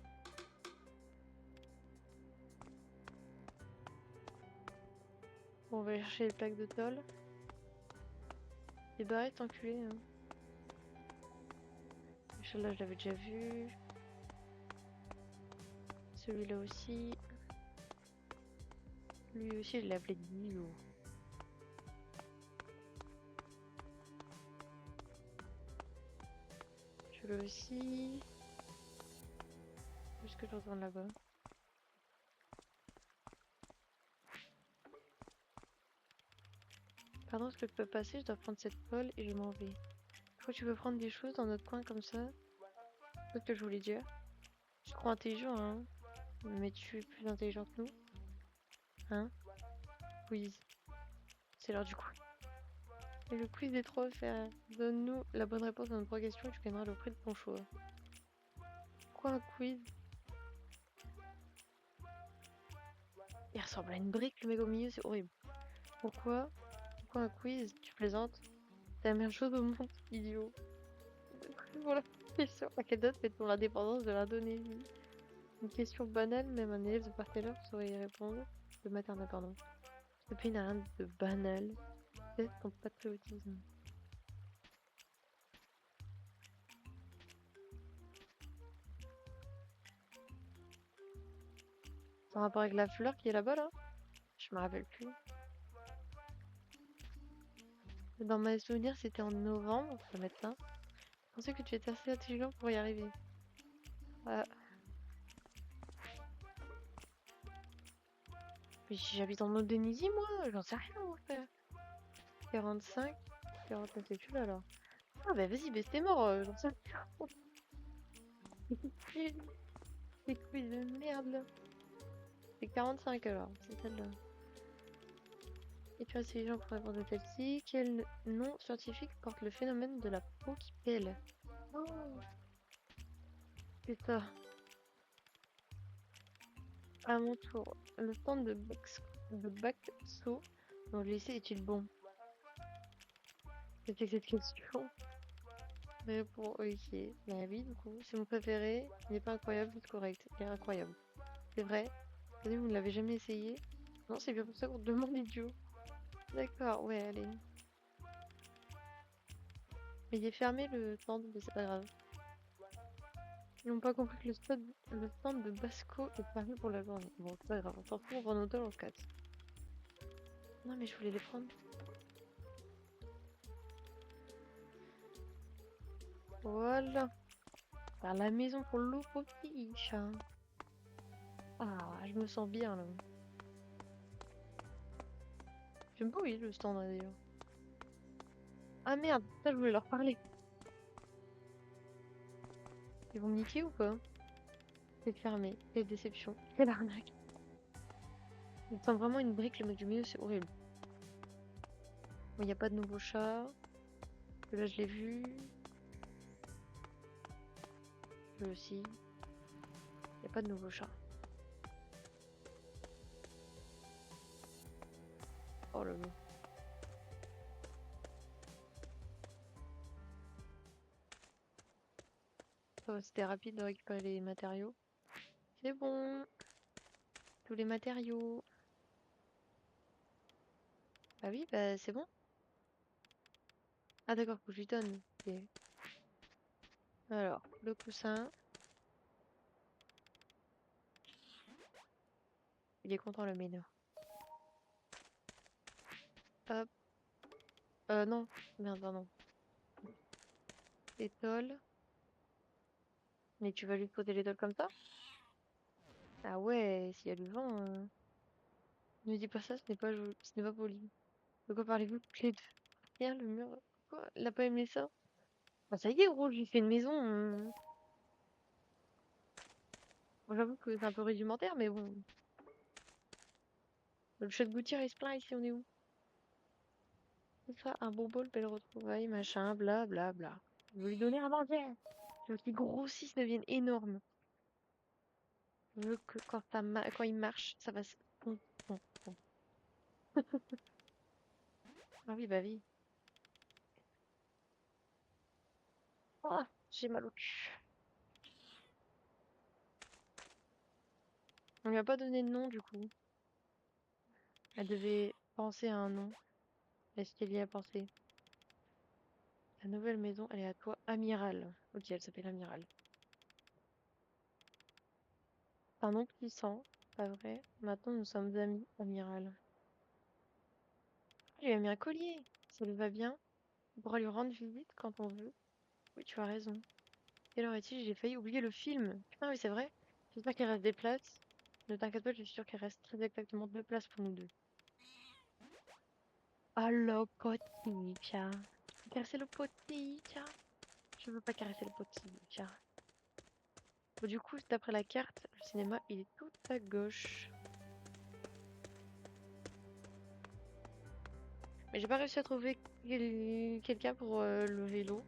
Bon, on va aller chercher les plaques de tôle. Les barrettes, enculé. Hein. Celui-là, je l'avais déjà vu. Celui-là aussi. Lui aussi, je l'ai appelé Dio. Celui-là aussi. Où est-ce que je retourne là-bas? Pardon, est-ce que je peux passer? Je dois prendre cette colle et je m'en vais. Je crois que tu peux prendre des choses dans notre coin comme ça. C'est ce que je voulais dire. Je te crois intelligent, hein. Mais tu es plus intelligent que nous. Hein? Quiz. C'est l'heure du quiz. Et le quiz des trois faire. Donne-nous la bonne réponse à nos trois questions et tu gagneras le prix de ton choix. Quoi un quiz? Il ressemble à une brique, le mec au milieu, c'est horrible. Pourquoi un quiz? Tu plaisantes? C'est la meilleure chose au monde, idiot. Voilà. Question. À quelle date fête-t-on l'indépendance de l'Indonésie? Une question banale, même un élève de part et l'heure saurait y répondre. Le maternel, pardon. Ce pays n'a rien de banal. C'est ton patriotisme. C'est en rapport avec la fleur qui est là-bas, là? Je me rappelle plus. Dans mes souvenirs, c'était en novembre, ça va être ça. Je pensais que tu étais assez intelligent pour y arriver. Ah. Mais j'habite en Indonésie, moi, j'en sais rien, mon frère. 45, 49, c'est tu là, alors. Ah bah vas-y, bah c'était mort, j'en sais rien. Les couilles de merde, là. C'est 45 alors, c'est celle-là. Et tu as ces gens pour répondre à celle-ci. Quel nom scientifique porte le phénomène de la peau qui pèle? Oh, c'est ça. À mon tour. Le stand de Baxo dans le lycée est-il bon? C'était cette question. Mais pour ok. Bah oui, du coup, c'est mon préféré. Il n'est pas incroyable, juste correct. Il est incroyable. C'est vrai? Vous ne l'avez jamais essayé? Non, c'est bien pour ça qu'on te demande, idiot. D'accord, ouais, allez. Mais il est fermé le stand, mais c'est pas grave. Ils n'ont pas compris que le stand de Basco est fermé pour la journée. Bon, c'est pas grave, on s'en fout, on va en hôtel, on se casse. Non, mais je voulais les prendre. Voilà. Faire la maison pour l'eau potiche. Ah, je me sens bien là. J'aime pas où il est le stand là, d'ailleurs. Ah merde, ça je voulais leur parler. Ils vont me niquer ou pas? C'est fermé. Quelle déception. Quelle arnaque. Il me semble vraiment une brique, le mec du milieu, c'est horrible. Bon, il n'y a pas de nouveau chat. Là, je l'ai vu. Lui aussi. Il n'y a pas de nouveau chat. Oh là là. Ça va, c'était rapide de récupérer les matériaux. C'est bon. Tous les matériaux. Ah oui, bah c'est bon. Ah d'accord, faut que je lui donne. Ok. Alors, le coussin. Il est content le ménard. Hop. Non. Merde, pardon. Étole. Mais tu vas lui poser l'étole comme ça? Ah ouais, s'il y a du vent. Ne me dis pas ça, ce n'est pas poli. De quoi parlez-vous toutes les deux? Rien, le mur. Quoi? Il a pas aimé ça? Bah ça y est, gros, j'ai fait une maison. Bon, j'avoue que c'est un peu rudimentaire, mais bon. Le chat de gouttière, il se plaint ici, on est où? C'est ça, un bon bol, belle retrouvaille, machin, bla bla bla. Je veux lui donner à manger. Je veux qu'il grossisse, devienne énorme. Je veux que quand il marche, ça va se... Bon, bon, bon. Ah oui, bah oui. Ah, j'ai mal au cul. On lui a pas donné de nom, du coup. Elle devait penser à un nom. Est-ce qu'elle y a pensé? La nouvelle maison, elle est à toi, Amiral. Ok, elle s'appelle Amiral. C'est un nom puissant, pas vrai? Maintenant, nous sommes amis, Amiral. Il lui a mis un collier. Ça lui va bien. On pourra lui rendre visite quand on veut. Oui, tu as raison. Quelle heure est-il? J'ai failli oublier le film. Putain, oui, c'est vrai. J'espère qu'il reste des places. Ne t'inquiète pas, je suis sûre qu'il reste très exactement 2 places pour nous deux. Allo, poticha. Caresser le poticha. Je veux pas caresser le poticha. Bon, du coup, d'après la carte, le cinéma, il est tout à gauche. Mais j'ai pas réussi à trouver quelqu'un pour le vélo.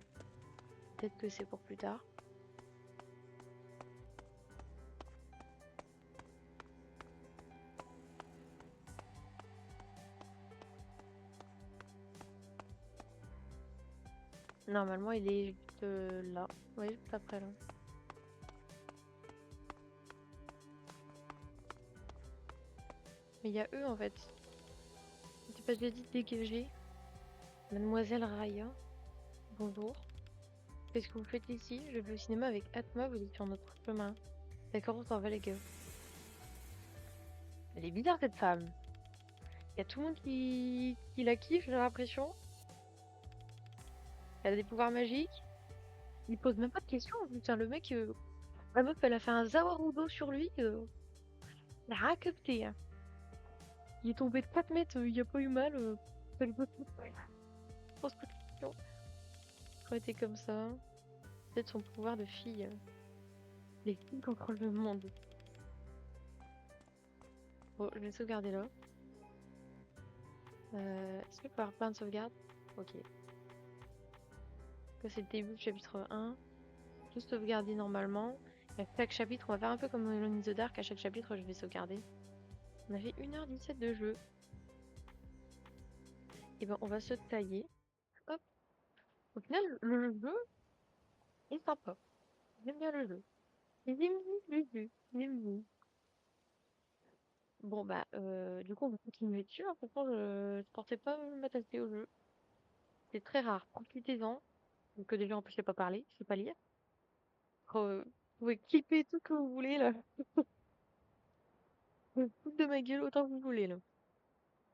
Peut-être que c'est pour plus tard. Normalement, il est juste là. Oui, juste après là. Mais il y a eux en fait. C'est pas déjà dit dégager. Mademoiselle Raya, bonjour. Qu'est-ce que vous faites ici? Je vais au cinéma avec Atma, vous êtes sur notre chemin. D'accord, on s'en va les gars. Elle est bizarre cette femme. Il y a tout le monde qui la kiffe, j'ai l'impression. Elle a des pouvoirs magiques. Il pose même pas de questions. Putain, le mec, la meuf, elle a fait un Zawarudo sur lui. Il a rien capté. Hein. Il est tombé de 4 mètres, il a pas eu mal. Ça lui pose pas de questions. Quand elle était comme ça. Peut-être son pouvoir de fille. Les filles contrôlent le monde. Bon, je vais sauvegarder là. Est-ce que je peux avoir plein de sauvegardes? Ok. Que c'est le début du chapitre 1. Tout sauvegarder normalement. Et à chaque chapitre, on va faire un peu comme Alone in the Dark. À chaque chapitre, je vais sauvegarder. On a fait 1h17 de jeu. Et ben, on va se tailler. Hop. Au final, le jeu est sympa. J'aime bien le jeu. J'aime bien le jeu. J'aime bien. Bon, bah, du coup, on va continuer dessus, hein. Pourtant, je pensais pas m'attacher au jeu. C'est très rare. Profitez-en. Que déjà, en plus, je sais pas parler, je sais pas lire. Vous pouvez clipper tout ce que vous voulez, là. Vous pouvez foutre de ma gueule autant que vous voulez, là.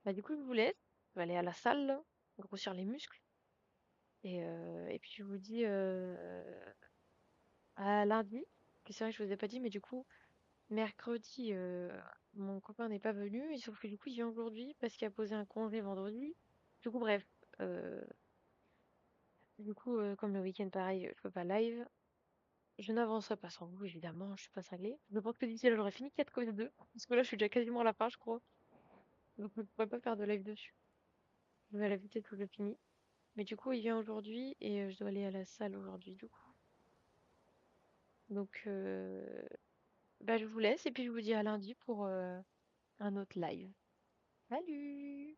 Bah, du coup, je vous laisse. Je vais aller à la salle, là, grossir les muscles. Et puis, je vous dis à lundi. Que c'est vrai que je vous ai pas dit, mais du coup, mercredi, mon copain n'est pas venu. Et sauf que du coup, il vient aujourd'hui parce qu'il a posé un congé vendredi. Du coup, bref. euh, comme le week-end, pareil, je peux pas live. Je n'avancerai pas sans vous, évidemment. Je suis pas cinglée. Je pense que d'ici là, j'aurais fini 4 causes 2. Parce que là, je suis déjà quasiment à la fin, je crois. Donc, je ne pourrais pas faire de live dessus. Je vais à la vitesse où je finis. Mais du coup, il vient aujourd'hui et je dois aller à la salle aujourd'hui, du coup. Donc, bah, je vous laisse et puis je vous dis à lundi pour un autre live. Salut!